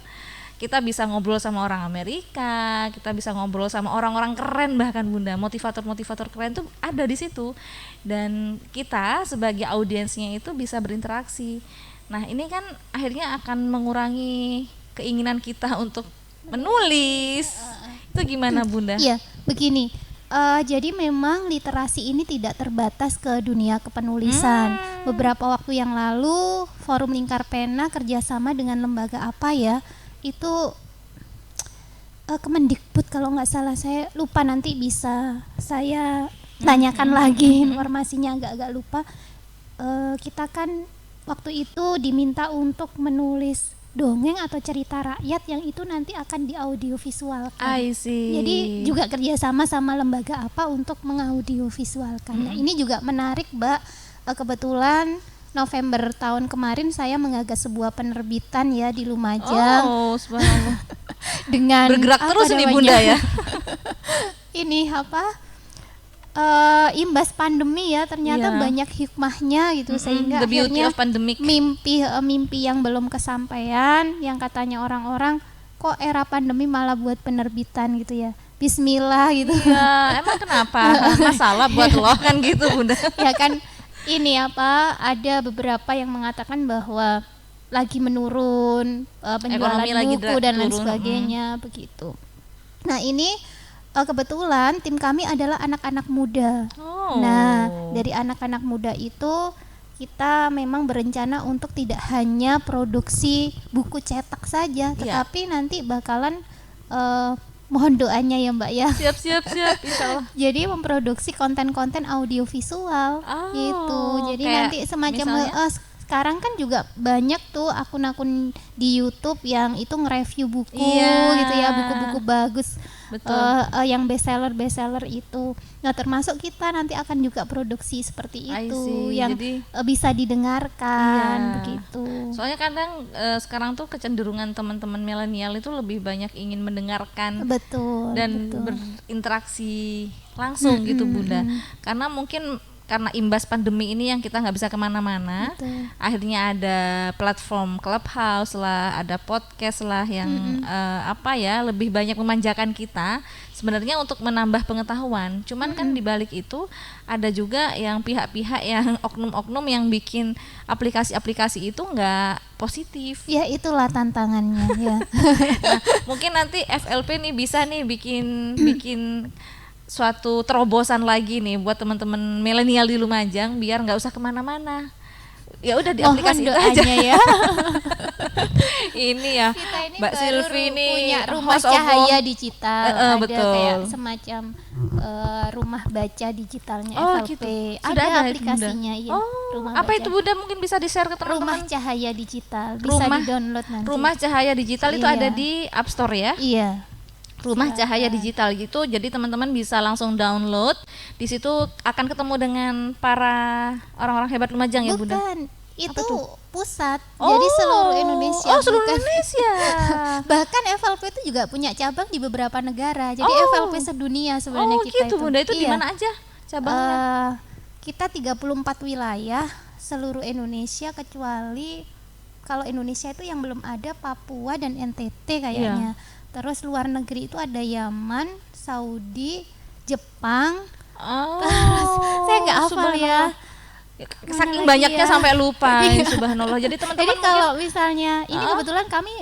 Kita bisa ngobrol sama orang Amerika, kita bisa ngobrol sama orang-orang keren bahkan Bunda, motivator-motivator keren tuh ada di situ. Dan kita sebagai audiensnya itu bisa berinteraksi. Nah ini kan akhirnya akan mengurangi keinginan kita untuk menulis. Itu gimana Bunda?
Iya, begini. Jadi memang literasi ini tidak terbatas ke dunia kepenulisan. Beberapa waktu yang lalu Forum Lingkar Pena kerjasama dengan lembaga apa ya? Itu Kemendikbud kalau nggak salah, saya lupa, nanti bisa saya tanyakan lagi informasinya, agak-agak lupa. Kita kan waktu itu diminta untuk menulis dongeng atau cerita rakyat yang itu nanti akan diaudiovisualkan.
I see.
Jadi juga kerjasama sama lembaga apa untuk mengaudioviswalkan. Nah ini juga menarik Mbak, kebetulan November tahun kemarin saya menggagas sebuah penerbitan ya di Lumajang.
Oh, subhanallah.
Dengan
bergerak terus ini Bunda ya.
Ini imbas pandemi ya, ternyata banyak hikmahnya gitu, sehingga
the beauty
akhirnya
of pandemic.
mimpi yang belum kesampaian, yang katanya orang-orang kok era pandemi malah buat penerbitan gitu ya. Bismillah gitu.
Ya, emang kenapa? Masalah buat lo kan gitu Bunda.
Ya kan. Ini ada beberapa yang mengatakan bahwa lagi menurun penjualan buku dan lain sebagainya begitu. Nah ini kebetulan tim kami adalah anak-anak muda. Nah dari anak-anak muda itu kita memang berencana untuk tidak hanya produksi buku cetak saja, tetapi nanti bakalan mohon doanya ya Mbak ya.
Siap insyaallah.
Jadi memproduksi konten-konten audiovisual gitu. Jadi nanti semacam sekarang kan juga banyak tuh akun-akun di YouTube yang itu nge-review buku gitu ya, buku-buku bagus. Betul. Yang bestseller itu. Nah, termasuk kita nanti akan juga produksi seperti itu yang jadi, bisa didengarkan begitu.
Soalnya kadang sekarang tuh kecenderungan teman-teman milenial itu lebih banyak ingin mendengarkan dan berinteraksi langsung gitu Bunda. Karena mungkin karena imbas pandemi ini yang kita nggak bisa kemana-mana, akhirnya ada platform Clubhouse lah, ada podcast lah yang lebih banyak memanjakan kita sebenarnya untuk menambah pengetahuan. Cuman kan di balik itu ada juga yang pihak-pihak yang oknum-oknum yang bikin aplikasi-aplikasi itu nggak positif.
Ya itulah tantangannya ya.
Nah, mungkin nanti FLP nih bisa nih bikin suatu terobosan lagi nih buat teman-teman milenial di Lumajang biar nggak usah kemana-mana. Ya udah di
Mohon
aplikasi itu aja.
doanya ya.
Ini ya
Kita ini
Mbak
baru
Silvi ini
punya rumah
host of
cahaya
Home.
digital, ada
betul.
kayak semacam rumah baca digitalnya
Oh,
FLP.
gitu.
Ada
Sudah ada,
aplikasinya ya.
Oh,
Rumah
apa
baca.
itu Bunda mungkin bisa di-share ke
Rumah
teman-teman?
cahaya digital bisa di-download nanti.
Rumah Cahaya Digital itu
Iya.
ada di App Store ya.
Iya.
Rumah Cahaya Digital gitu. Jadi teman-teman bisa langsung download. Di situ akan ketemu dengan para orang-orang hebat Lumajang ya, Bunda.
Bukan, itu
tuh?
pusat. Jadi seluruh Indonesia.
Oh, seluruh
bukan.
Indonesia.
Bahkan FLP itu juga punya cabang di beberapa negara. Jadi
Oh.
FLP sedunia sebenarnya
Oh,
kita
gitu
itu.
Bunda. Itu di
Iya.
mana aja cabangnya?
Kita 34 wilayah seluruh Indonesia, kecuali kalau Indonesia itu yang belum ada Papua dan NTT kayaknya. Terus luar negeri itu ada Yaman, Saudi, Jepang.
Oh,
Saya nggak hafal ya.
Saking
Mana lagi
banyaknya
ya?
sampai lupa.
Iya.
Subhanallah. Jadi teman-teman
Jadi kalau misalnya ini kebetulan kami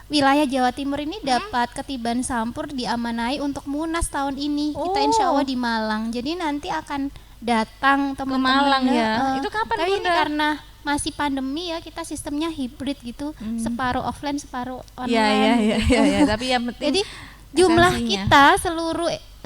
wilayah Jawa Timur ini dapat ketiban sampur diamanai untuk Munas tahun ini. Kita insya Allah di Malang. Jadi nanti akan datang teman-teman
Malang
ya.
ya. Itu kapan,
Tapi ini
Bunda?
karena masih pandemi ya, kita sistemnya hibrid gitu, separuh offline separuh
Iya,
online.
iya,
gitu.
iya, tapi yang penting
Jadi jumlah
esensinya.
kita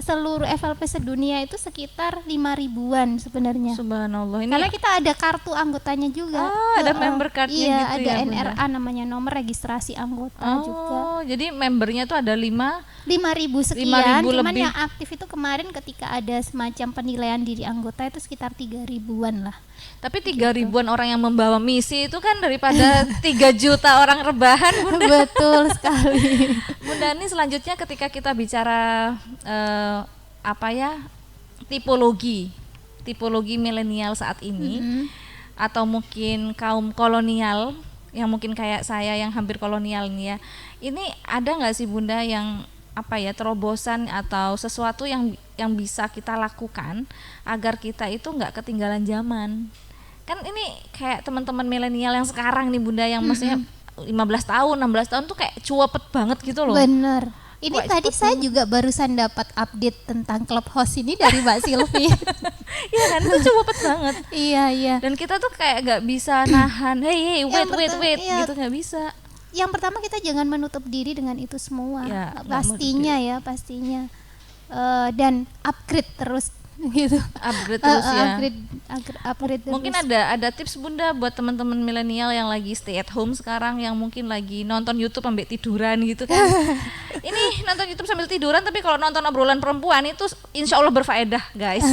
seluruh FLP sedunia itu sekitar 5.000-an sebenarnya.
Subhanallah. Ini
Karena kita ada kartu anggotanya juga.
ada member cardnya
iya,
gitu
ada
ya, Bunda?
NRA namanya, nomor registrasi anggota juga.
Oh, jadi membernya tuh ada
5.000 sekian.
5.000
Cuman
lebih.
yang aktif itu kemarin ketika ada semacam penilaian diri anggota itu sekitar 3.000-an lah.
tapi 3.000-an orang yang membawa misi itu kan daripada 3 juta orang rebahan, Bunda.
Betul sekali.
Bunda, ini selanjutnya ketika kita bicara apa ya, tipologi milenial saat ini, atau mungkin kaum kolonial yang mungkin kayak saya yang hampir kolonial nih ya, ini ada nggak sih Bunda yang apa ya, terobosan atau sesuatu yang bisa kita lakukan agar kita itu nggak ketinggalan zaman? Kan ini kayak teman-teman milenial yang sekarang nih Bunda, yang maksudnya 15 tahun, 16 tahun tuh kayak cuapet banget gitu loh.
Bener. Ini
Wah,
tadi
cepet
saya juga barusan dapat update tentang Clubhouse ini dari Mbak Silvi.
Iya kan, itu cuapet banget.
Iya, iya.
Dan kita tuh kayak nggak bisa nahan, hey
Yang
wait
pertama, iya.
gitu, nggak bisa.
Yang pertama kita jangan menutup diri dengan itu semua.
Ya, nggak
Pastinya ya, pastinya. Dan upgrade terus gitu.
Upgrade terus ya.
Upgrade terus.
Mungkin ada tips Bunda buat teman-teman milenial yang lagi stay at home sekarang, yang mungkin lagi nonton YouTube sambil tiduran gitu kan. Ini nonton YouTube sambil tiduran, tapi kalau nonton obrolan perempuan itu insya Allah berfaedah, guys.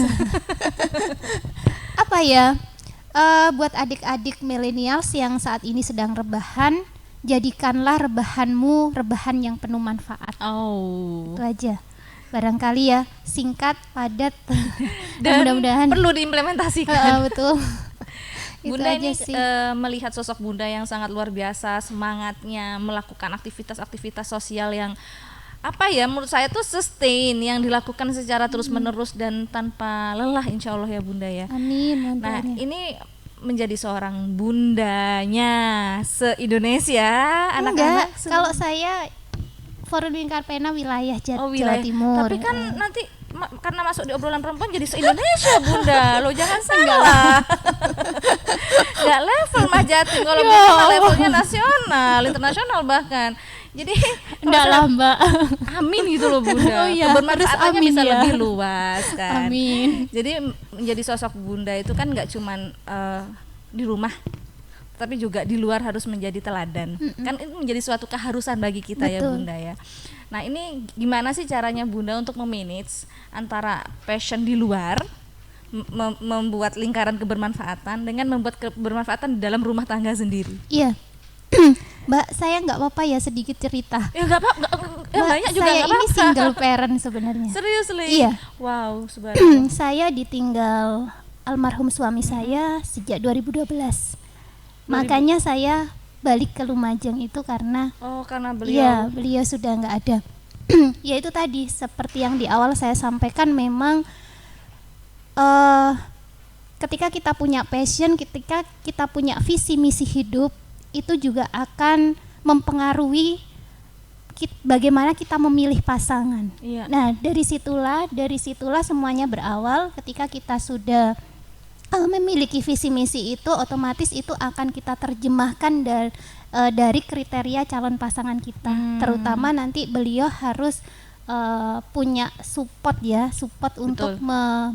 Apa ya? Buat adik-adik milenials yang saat ini sedang rebahan, jadikanlah rebahanmu rebahan yang penuh manfaat.
Oh.
Itu aja. Barangkali ya, singkat, padat,
Dan
mudah-mudahan
perlu diimplementasikan.
betul. Itu
Bunda
aja
ini
sih.
melihat sosok Bunda yang sangat luar biasa, semangatnya melakukan aktivitas-aktivitas sosial yang apa ya, menurut saya tuh sustain, yang dilakukan secara terus-menerus dan tanpa lelah, insya Allah ya Bunda ya.
Amin.
Nah,
amin.
ini menjadi seorang bundanya se-Indonesia,
Enggak,
anak-anak
kalau saya Forum Lingkar Pena wilayah Jawa
wilayah
Timur.
Tapi kan nanti karena masuk di obrolan perempuan jadi se-Indonesia Bunda. Lo jangan salah. Enggak level Mah Jatim, kalau bisa mah levelnya nasional, internasional bahkan. Jadi
enggak lah, Mbak.
amin gitu loh Bunda.
Oh iya,
Kebermanfaatannya
harus amin
bisa
ya.
lebih luas kan.
Amin.
Jadi menjadi sosok Bunda itu kan nggak cuman di rumah, tapi juga di luar harus menjadi teladan. Kan itu menjadi suatu keharusan bagi kita ya
Betul.
Bunda ya. Nah, ini gimana sih caranya Bunda untuk memanage antara passion di luar, membuat lingkaran kebermanfaatan, dengan membuat kebermanfaatan di dalam rumah tangga sendiri?
Iya. Mbak, saya nggak apa-apa ya sedikit cerita.
Ya nggak apa-apa,
Mbak,
banyak juga
saya
nggak
ini
apa-apa.
single parent sebenarnya.
Serius, Li?
Iya.
Wow, subhanallah.
Saya ditinggal almarhum suami saya sejak 2012. Makanya saya balik ke Lumajang itu karena
Oh, karena
iya,
beliau.
beliau sudah nggak ada. Ya itu tadi seperti yang di awal saya sampaikan, memang ketika kita punya passion, ketika kita punya visi misi hidup, itu juga akan mempengaruhi bagaimana kita memilih pasangan.
Iya.
Nah, dari situlah semuanya berawal ketika kita sudah memiliki visi misi itu otomatis itu akan kita terjemahkan dari kriteria calon pasangan kita. Terutama nanti beliau harus punya support untuk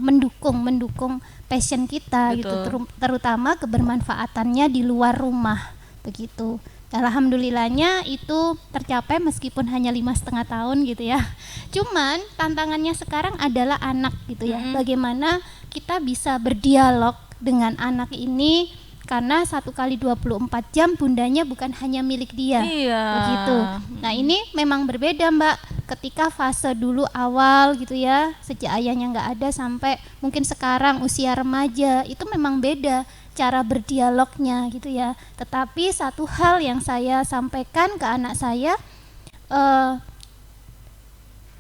mendukung passion kita gitu, terutama kebermanfaatannya di luar rumah begitu. Alhamdulillahnya itu tercapai meskipun hanya 5,5 tahun gitu ya. Cuman tantangannya sekarang adalah anak gitu ya. Bagaimana kita bisa berdialog dengan anak ini, karena 1 kali 24 jam bundanya bukan hanya milik dia.
Iya.
Begitu. Nah ini memang berbeda Mbak, ketika fase dulu awal gitu ya, sejak ayahnya nggak ada sampai mungkin sekarang usia remaja, itu memang beda cara berdialognya gitu ya. Tetapi satu hal yang saya sampaikan ke anak saya,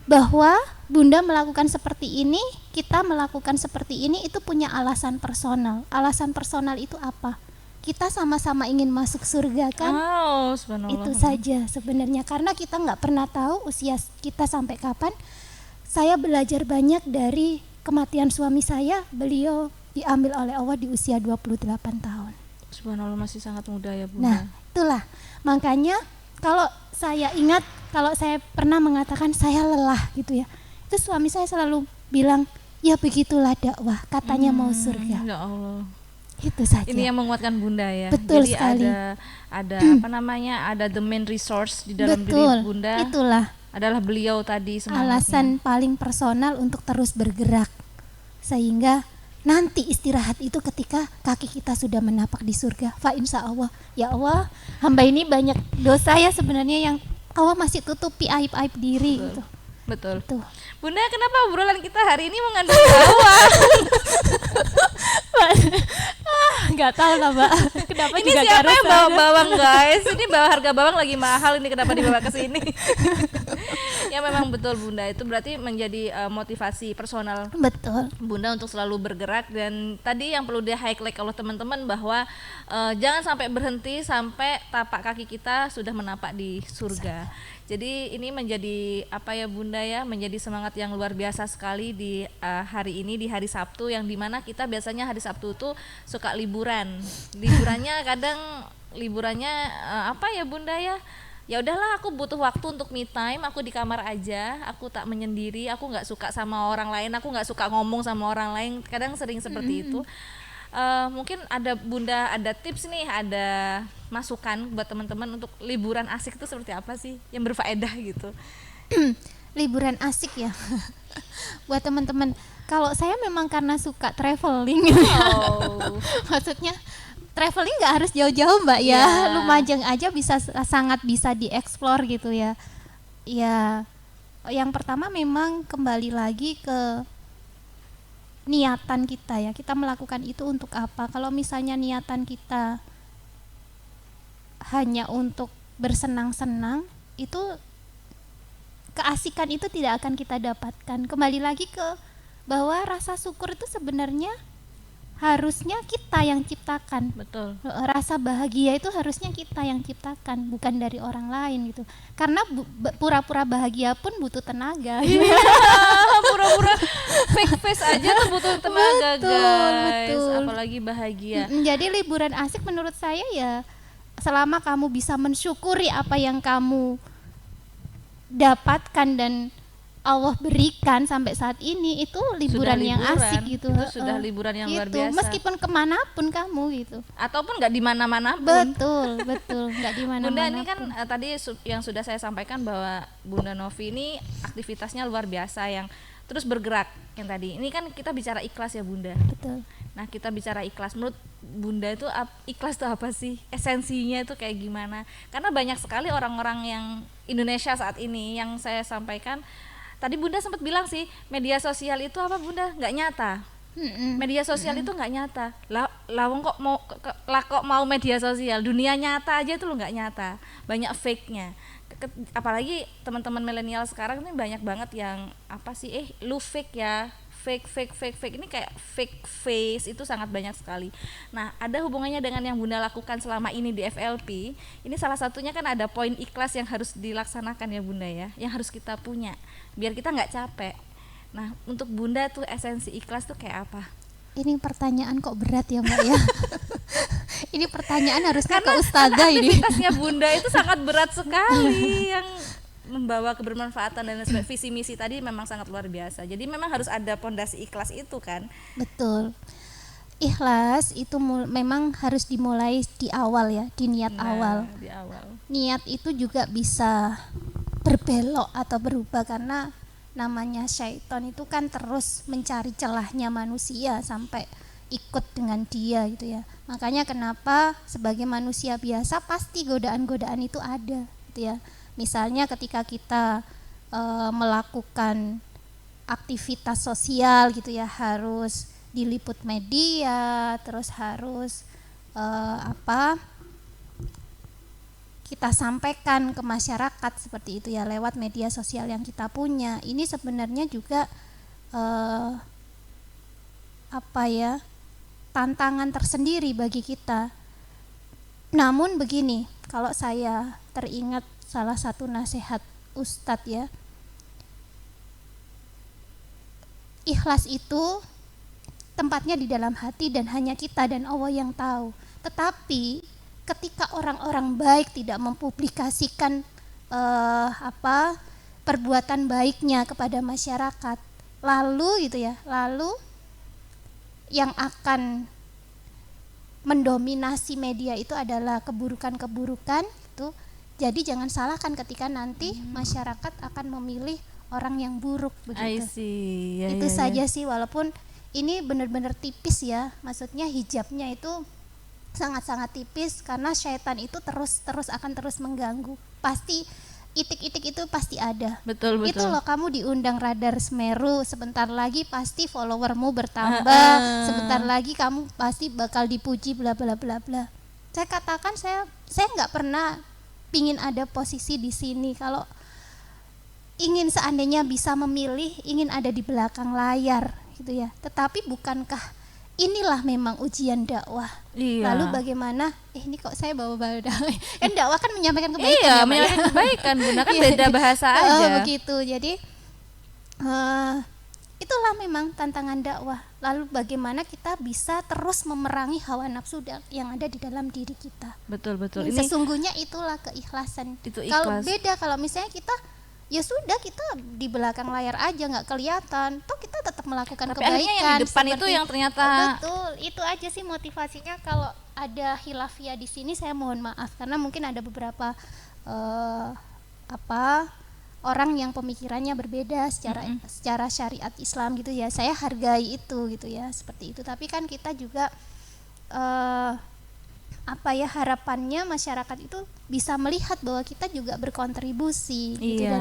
bahwa Bunda melakukan seperti ini, kita melakukan seperti ini, itu punya alasan personal. Alasan personal itu apa? Kita sama-sama ingin masuk surga kan?
Oh, subhanallah.
Itu saja sebenarnya, karena kita nggak pernah tahu usia kita sampai kapan. Saya belajar banyak dari kematian suami saya. Beliau diambil oleh Allah di usia 28 tahun.
Subhanallah, masih sangat muda ya Bunda.
Nah itulah makanya kalau saya ingat, kalau saya pernah mengatakan saya lelah gitu ya, itu suami saya selalu bilang, ya begitulah dakwah, katanya mau surga.
Ya Allah.
Itu saja.
Ini yang menguatkan Bunda ya.
Betul
Jadi
sekali.
ada ada the main resource di dalam
Betul,
diri Bunda.
itulah
Adalah beliau tadi semangatnya.
alasan paling personal untuk terus bergerak, sehingga nanti istirahat itu ketika kaki kita sudah menapak di surga. Fa insya Allah, ya Allah, hamba ini banyak dosa ya sebenarnya yang Allah masih tutupi aib-aib diri gitu.
Betul.
Tuh.
Bunda, kenapa obrolan kita hari ini mengandung bawang?
Nggak tahu lah Mbak. Kenapa
Ini siapa yang bawa bawang guys? Ini bawa harga bawang lagi mahal, ini kenapa dibawa ke sini? Ya memang betul Bunda, itu berarti menjadi motivasi personal
Betul.
Bunda untuk selalu bergerak. Dan tadi yang perlu di-highlight oleh teman-teman bahwa jangan sampai berhenti sampai tapak kaki kita sudah menapak di surga. Jadi ini menjadi apa ya Bunda ya, menjadi semangat yang luar biasa sekali di hari ini, di hari Sabtu, yang dimana kita biasanya hari Sabtu tuh suka liburan. Liburannya apa ya Bunda ya? Ya udahlah, aku butuh waktu untuk me time, aku di kamar aja, aku tak menyendiri, aku nggak suka sama orang lain, aku nggak suka ngomong sama orang lain, kadang sering seperti itu. Mungkin ada Bunda ada tips nih, ada masukan buat teman-teman untuk liburan asik itu seperti apa sih yang berfaedah gitu?
Liburan asik ya. Buat teman-teman, kalau saya memang karena suka traveling. Maksudnya traveling nggak harus jauh-jauh Mbak ya. Lumajang aja sangat bisa dieksplor gitu ya. Ya, yang pertama memang kembali lagi ke niatan kita ya. Kita melakukan itu untuk apa? Kalau misalnya niatan kita hanya untuk bersenang-senang, itu keasikan itu tidak akan kita dapatkan. Kembali lagi ke bahwa rasa syukur itu sebenarnya harusnya kita yang ciptakan.
Betul.
Rasa bahagia itu harusnya kita yang ciptakan, bukan dari orang lain gitu. Karena pura-pura bahagia pun butuh tenaga.
Pura-pura fake face aja tuh butuh tenaga guys.
Betul.
Apalagi bahagia.
Jadi liburan asik menurut saya ya selama kamu bisa mensyukuri apa yang kamu dapatkan dan Allah berikan sampai saat ini, itu liburan yang asik gitu.
Itu sudah liburan yang luar biasa.
Meskipun kemanapun kamu gitu.
Ataupun nggak di mana-mana pun.
Betul, nggak di mana-mana.
Bunda ini kan tadi yang sudah saya sampaikan bahwa Bunda Novi ini aktivitasnya luar biasa yang terus bergerak yang tadi. Ini kan kita bicara ikhlas ya Bunda.
Betul.
Nah kita bicara ikhlas, menurut Bunda itu ikhlas itu apa sih? Esensinya itu kayak gimana? Karena banyak sekali orang-orang yang Indonesia saat ini yang saya sampaikan. Tadi Bunda sempat bilang sih, media sosial itu apa Bunda? Nggak nyata. Media sosial itu nggak nyata. Lawang kok mau media sosial? Dunia nyata aja itu lo nggak nyata. Banyak fake-nya. Apalagi teman-teman milenial sekarang ini banyak banget yang apa sih? Lu fake ya. Fake ini kayak fake face, itu sangat banyak sekali. Nah, ada hubungannya dengan yang Bunda lakukan selama ini di FLP. Ini salah satunya kan ada poin ikhlas yang harus dilaksanakan ya Bunda ya, yang harus kita punya biar kita nggak capek. Nah, untuk Bunda tuh esensi ikhlas tuh kayak apa?
Ini pertanyaan kok berat ya Mbak ya. Ini pertanyaan harusnya ke ustazah ini.
Aktivitasnya Bunda itu sangat berat sekali yang membawa kebermanfaatan dan visi misi tadi memang sangat luar biasa. Jadi memang harus ada pondasi ikhlas itu kan.
Betul. Ikhlas itu memang harus dimulai di awal ya, di niat awal.
Di awal.
Niat itu juga bisa berbelok atau berubah karena namanya syaitan itu kan terus mencari celahnya manusia sampai ikut dengan dia gitu ya. Makanya kenapa sebagai manusia biasa pasti godaan-godaan itu ada gitu ya. Misalnya ketika kita melakukan aktivitas sosial gitu ya, harus diliput media, terus harus kita sampaikan ke masyarakat seperti itu ya lewat media sosial yang kita punya. Ini sebenarnya juga tantangan tersendiri bagi kita. Namun begini, kalau saya teringat salah satu nasihat Ustadz ya, ikhlas itu tempatnya di dalam hati dan hanya kita dan Allah yang tahu. Tetapi ketika orang-orang baik tidak mempublikasikan perbuatan baiknya kepada masyarakat, lalu yang akan mendominasi media itu adalah keburukan-keburukan itu. Jadi jangan salahkan ketika nanti masyarakat akan memilih orang yang buruk begitu.
I see.
Itu saja sih, walaupun ini benar-benar tipis ya, maksudnya hijabnya itu sangat-sangat tipis karena syaitan itu terus akan terus mengganggu. Pasti itik-itik itu pasti ada.
Betul.
Itu loh, kamu diundang Radar Semeru, sebentar lagi pasti followermu bertambah, sebentar lagi kamu pasti bakal dipuji bla bla bla bla. Saya katakan saya nggak pernah pingin ada posisi di sini. Kalau ingin seandainya bisa memilih, ingin ada di belakang layar gitu ya. Tetapi bukankah inilah memang ujian dakwah.
Iya.
Lalu bagaimana? Ini kok saya bawa-bawa dakwah. Kan dakwah kan menyampaikan kebaikan.
Iya,
ya,
menyampaikan kebaikan. Bunda kan beda bahasa aja.
Begitu. Jadi itulah memang tantangan dakwah. Lalu bagaimana kita bisa terus memerangi hawa nafsu yang ada di dalam diri kita.
Betul. Ini
Sesungguhnya itulah keikhlasan.
Itu
Kalau
ikhlas.
beda, kalau misalnya kita ya sudah, kita di belakang layar aja nggak kelihatan, toh kita tetap melakukan
tapi
kebaikan.
akhirnya yang di depan itu yang ternyata
betul, itu aja sih motivasinya. Kalau ada khilafiyah di sini saya mohon maaf karena mungkin ada beberapa orang yang pemikirannya berbeda secara syariat Islam gitu ya. Saya hargai itu gitu ya, seperti itu. Tapi kan kita juga harapannya masyarakat itu bisa melihat bahwa kita juga berkontribusi gitu.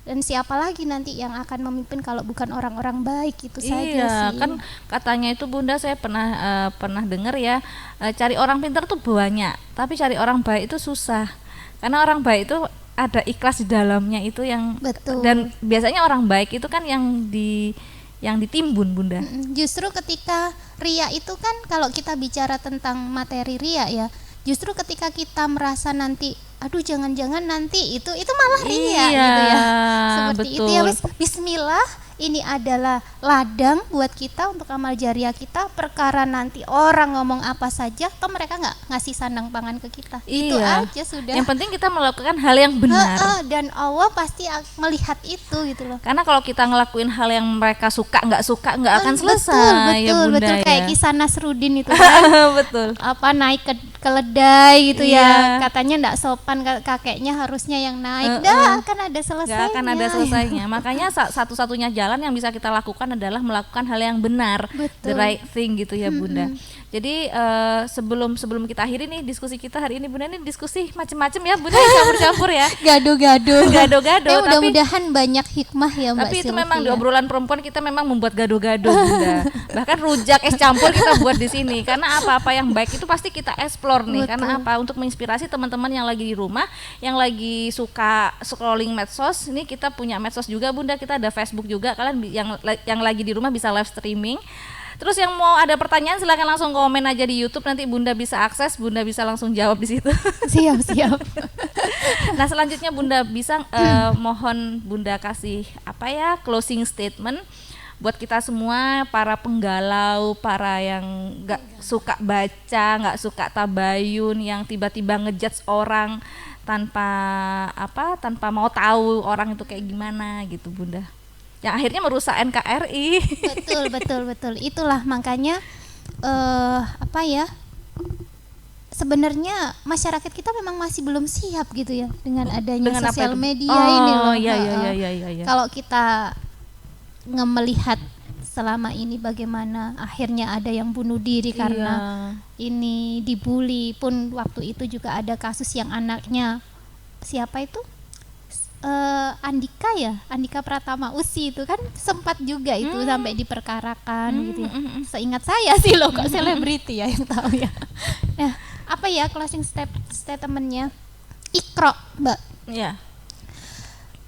Dan siapa lagi nanti yang akan memimpin kalau bukan orang-orang baik, itu saja sih.
Kan katanya itu Bunda, saya pernah dengar ya, cari orang pintar tuh banyak, tapi cari orang baik itu susah. Karena orang baik itu ada ikhlas di dalamnya itu yang
betul.
Dan biasanya orang baik itu kan yang ditimbun Bunda.
Justru ketika ria itu kan, kalau kita bicara tentang materi ria ya, justru ketika kita merasa nanti aduh jangan-jangan nanti itu malah ria gitu ya. Seperti
betul.
itu ya, bismillah, ini adalah ladang buat kita untuk amal jariah kita. Perkara nanti orang ngomong apa saja, toh mereka nggak ngasih sandang pangan ke kita. Itu aja sudah.
Yang penting kita melakukan hal yang benar.
Dan Allah pasti melihat itu gitu loh.
Karena kalau kita ngelakuin hal yang mereka suka nggak akan selesai.
Betul,
ya Bunda,
kayak kisah Nasruddin itu kan.
Betul.
Naik ke keledai gitu ya, katanya nggak sopan, kakeknya harusnya yang naik. Akan ada selesainya.
Gak akan ada selesainya. Makanya satu-satunya jalan yang bisa kita lakukan adalah melakukan hal yang benar.
Betul.
The right thing gitu ya Bunda. Jadi sebelum kita akhiri nih diskusi kita hari ini Bunda, ini diskusi macam-macam ya Bunda, campur-campur ya.
Gado-gado.
Tapi
mudah-mudahan banyak hikmah ya Mbak
Tapi itu
Sylvia.
memang di obrolan perempuan kita memang membuat gado-gado Bunda. Bahkan rujak es campur kita buat di sini karena apa-apa yang baik itu pasti kita explore nih.
Betul.
Karena apa? Untuk menginspirasi teman-teman yang lagi di rumah, yang lagi suka scrolling medsos. Ini kita punya medsos juga Bunda, kita ada Facebook juga. Kalian yang lagi di rumah bisa live streaming. Terus yang mau ada pertanyaan silakan langsung komen aja di YouTube, nanti Bunda bisa akses, Bunda bisa langsung jawab di situ.
Siap.
Nah, selanjutnya Bunda bisa mohon Bunda kasih closing statement buat kita semua para penggalau, para yang nggak suka baca, nggak suka tabayun, yang tiba-tiba ngejudge orang tanpa mau tahu orang itu kayak gimana gitu Bunda, yang akhirnya merusak NKRI.
Betul. Itulah makanya sebenarnya masyarakat kita memang masih belum siap gitu ya dengan adanya
Dengan apa
sosial
itu?
media ini loh.
Iya.
Kalau kita melihat selama ini bagaimana akhirnya ada yang bunuh diri karena ini dibully, pun waktu itu juga ada kasus yang anaknya siapa itu Andika Pratama Usi itu kan sempat juga itu sampai diperkarakan gitu ya. Seingat saya sih loh, kok selebriti ya yang tahu ya. Nah, apa ya closing statementnya? Iqra, Mbak.
Iya.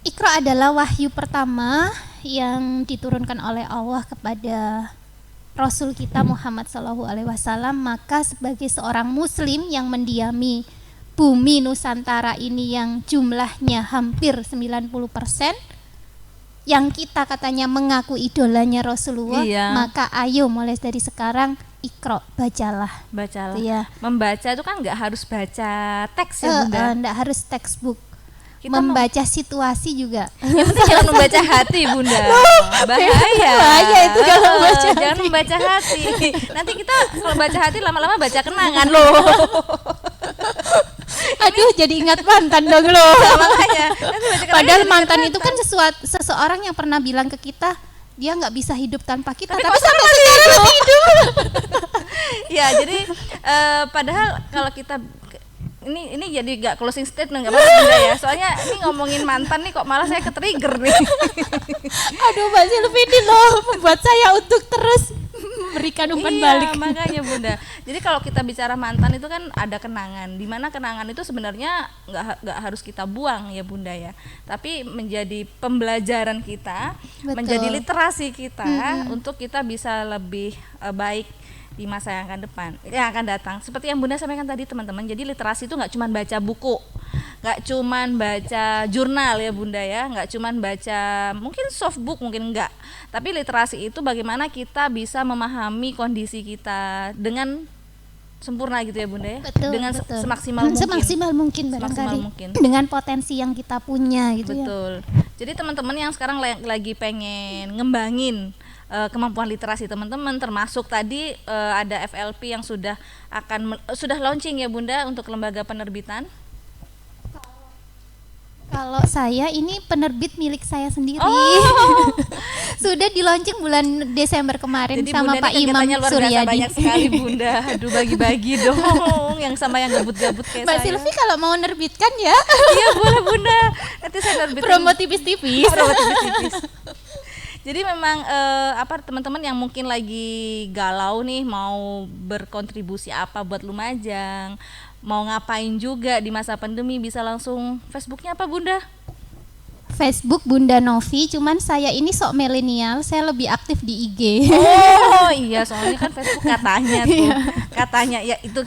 Iqra adalah wahyu pertama yang diturunkan oleh Allah kepada Rasul kita Muhammad SAW. Maka sebagai seorang muslim yang mendiami bumi Nusantara ini yang jumlahnya hampir 90%, yang kita katanya mengaku idolanya Rasulullah, maka ayo mulai dari sekarang Iqra, bacalah. Ya.
Membaca itu kan nggak harus baca teks ya Bunda.
Nggak harus textbook. Membaca situasi juga.
Yang penting jangan membaca hati Bunda. Bahaya.
Bahaya itu kalau membaca hati.
Jangan membaca hati. Nanti kita kalau baca hati lama-lama baca kenangan loh.
Aduh, jadi ingat mantan dong loh.
Makanya.
Padahal mantan itu kan seseorang yang pernah bilang ke kita dia nggak bisa hidup tanpa kita, tapi sampai sekarang masih hidup.
Ya, jadi padahal kalau kita ini jadi gak closing statement gak apa-apa Bunda ya. Soalnya ini ngomongin mantan nih kok malah saya ke-trigger nih.
Aduh, Mbak Silvi ini loh membuat saya untuk terus memberikan umpan balik.
Makanya Bunda. Jadi kalau kita bicara mantan itu kan ada kenangan. Dimana kenangan itu sebenarnya nggak harus kita buang ya Bunda ya. Tapi menjadi pembelajaran kita, menjadi literasi kita untuk kita bisa lebih baik di masa yang akan datang. Seperti yang Bunda sampaikan tadi teman-teman. Jadi literasi itu nggak cuma baca buku, nggak cuma baca jurnal ya Bunda ya, nggak cuma baca mungkin softbook mungkin enggak. Tapi literasi itu bagaimana kita bisa memahami kondisi kita dengan sempurna gitu ya Bunda ya. Dengan semaksimal mungkin barangkali.
Dengan potensi yang kita punya gitu.
Betul. Jadi teman-teman yang sekarang lagi pengen ngembangin kemampuan literasi teman-teman, termasuk tadi ada FLP yang sudah launching ya Bunda untuk lembaga penerbitan.
Kalau saya ini penerbit milik saya sendiri. Sudah di launching bulan Desember kemarin. Jadi sama Pak Imam Suryadi.
Banyak sekali Bunda. Aduh, bagi-bagi dong yang sama yang gabut-gabut kayak
Mbak
saya.
Silvi kalau mau nerbitkan ya.
Iya boleh Bunda. Nanti saya nerbitin.
Promo tipis-tipis.
Jadi memang teman-teman yang mungkin lagi galau nih mau berkontribusi apa buat Lumajang, mau ngapain juga di masa pandemi, bisa langsung Facebooknya apa Bunda?
Facebook Bunda Novi, cuman saya ini sok milenial, saya lebih aktif di IG.
Oh iya, soalnya kan Facebook katanya tuh, katanya ya itu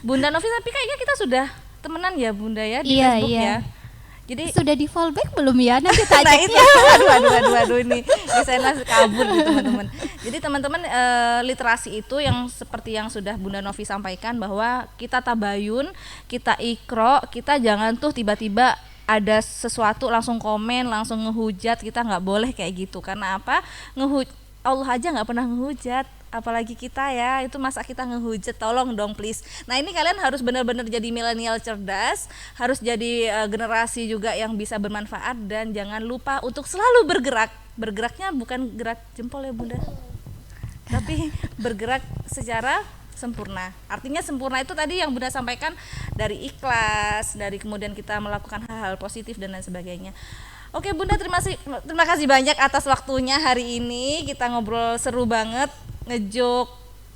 Bunda Novi, tapi kayaknya kita sudah temenan ya Bunda ya di Facebook ya. Jadi
sudah di fallback belum ya? Nanti tanya.
Nah itu, aduh ini saya kabur gitu teman-teman. Jadi teman-teman literasi itu yang seperti yang sudah Bunda Novi sampaikan, bahwa kita tabayun, kita Iqra, kita jangan tuh tiba-tiba ada sesuatu langsung komen, langsung ngehujat. Kita nggak boleh kayak gitu. Karena apa? Allah aja nggak pernah ngehujat, apalagi kita ya. Itu masa kita ngehujat, tolong dong please. Nah ini kalian harus benar-benar jadi milenial cerdas, harus jadi generasi juga yang bisa bermanfaat, dan jangan lupa untuk selalu bergerak. Bergeraknya bukan gerak jempol ya Bunda, tapi bergerak secara sempurna. Artinya sempurna itu tadi yang Bunda sampaikan, dari ikhlas, dari kemudian kita melakukan hal-hal positif dan lain sebagainya. Oke Bunda, terima kasih banyak atas waktunya hari ini. Kita ngobrol seru banget, ngejok,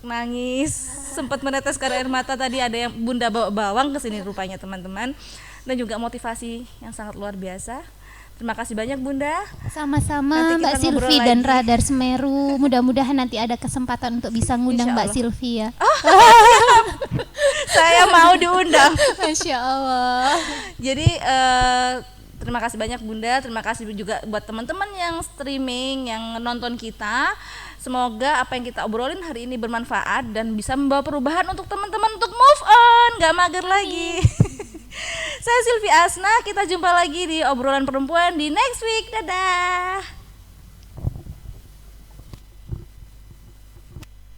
nangis, sempat meneteskan air mata. Tadi ada yang Bunda bawa bawang ke sini rupanya teman-teman, dan juga motivasi yang sangat luar biasa. Terima kasih banyak Bunda.
Sama-sama Mbak Silvi dan Radar Semeru. Mudah-mudahan nanti ada kesempatan untuk bisa ngundang Mbak Silvi ya.
Saya mau diundang.
Masya Allah.
Jadi Terima kasih banyak Bunda, terima kasih juga buat teman-teman yang streaming, yang nonton kita. Semoga apa yang kita obrolin hari ini bermanfaat dan bisa membawa perubahan untuk teman-teman untuk move on, gak mager lagi. Saya Sylvie Asna, kita jumpa lagi di obrolan perempuan di next week. Dadah.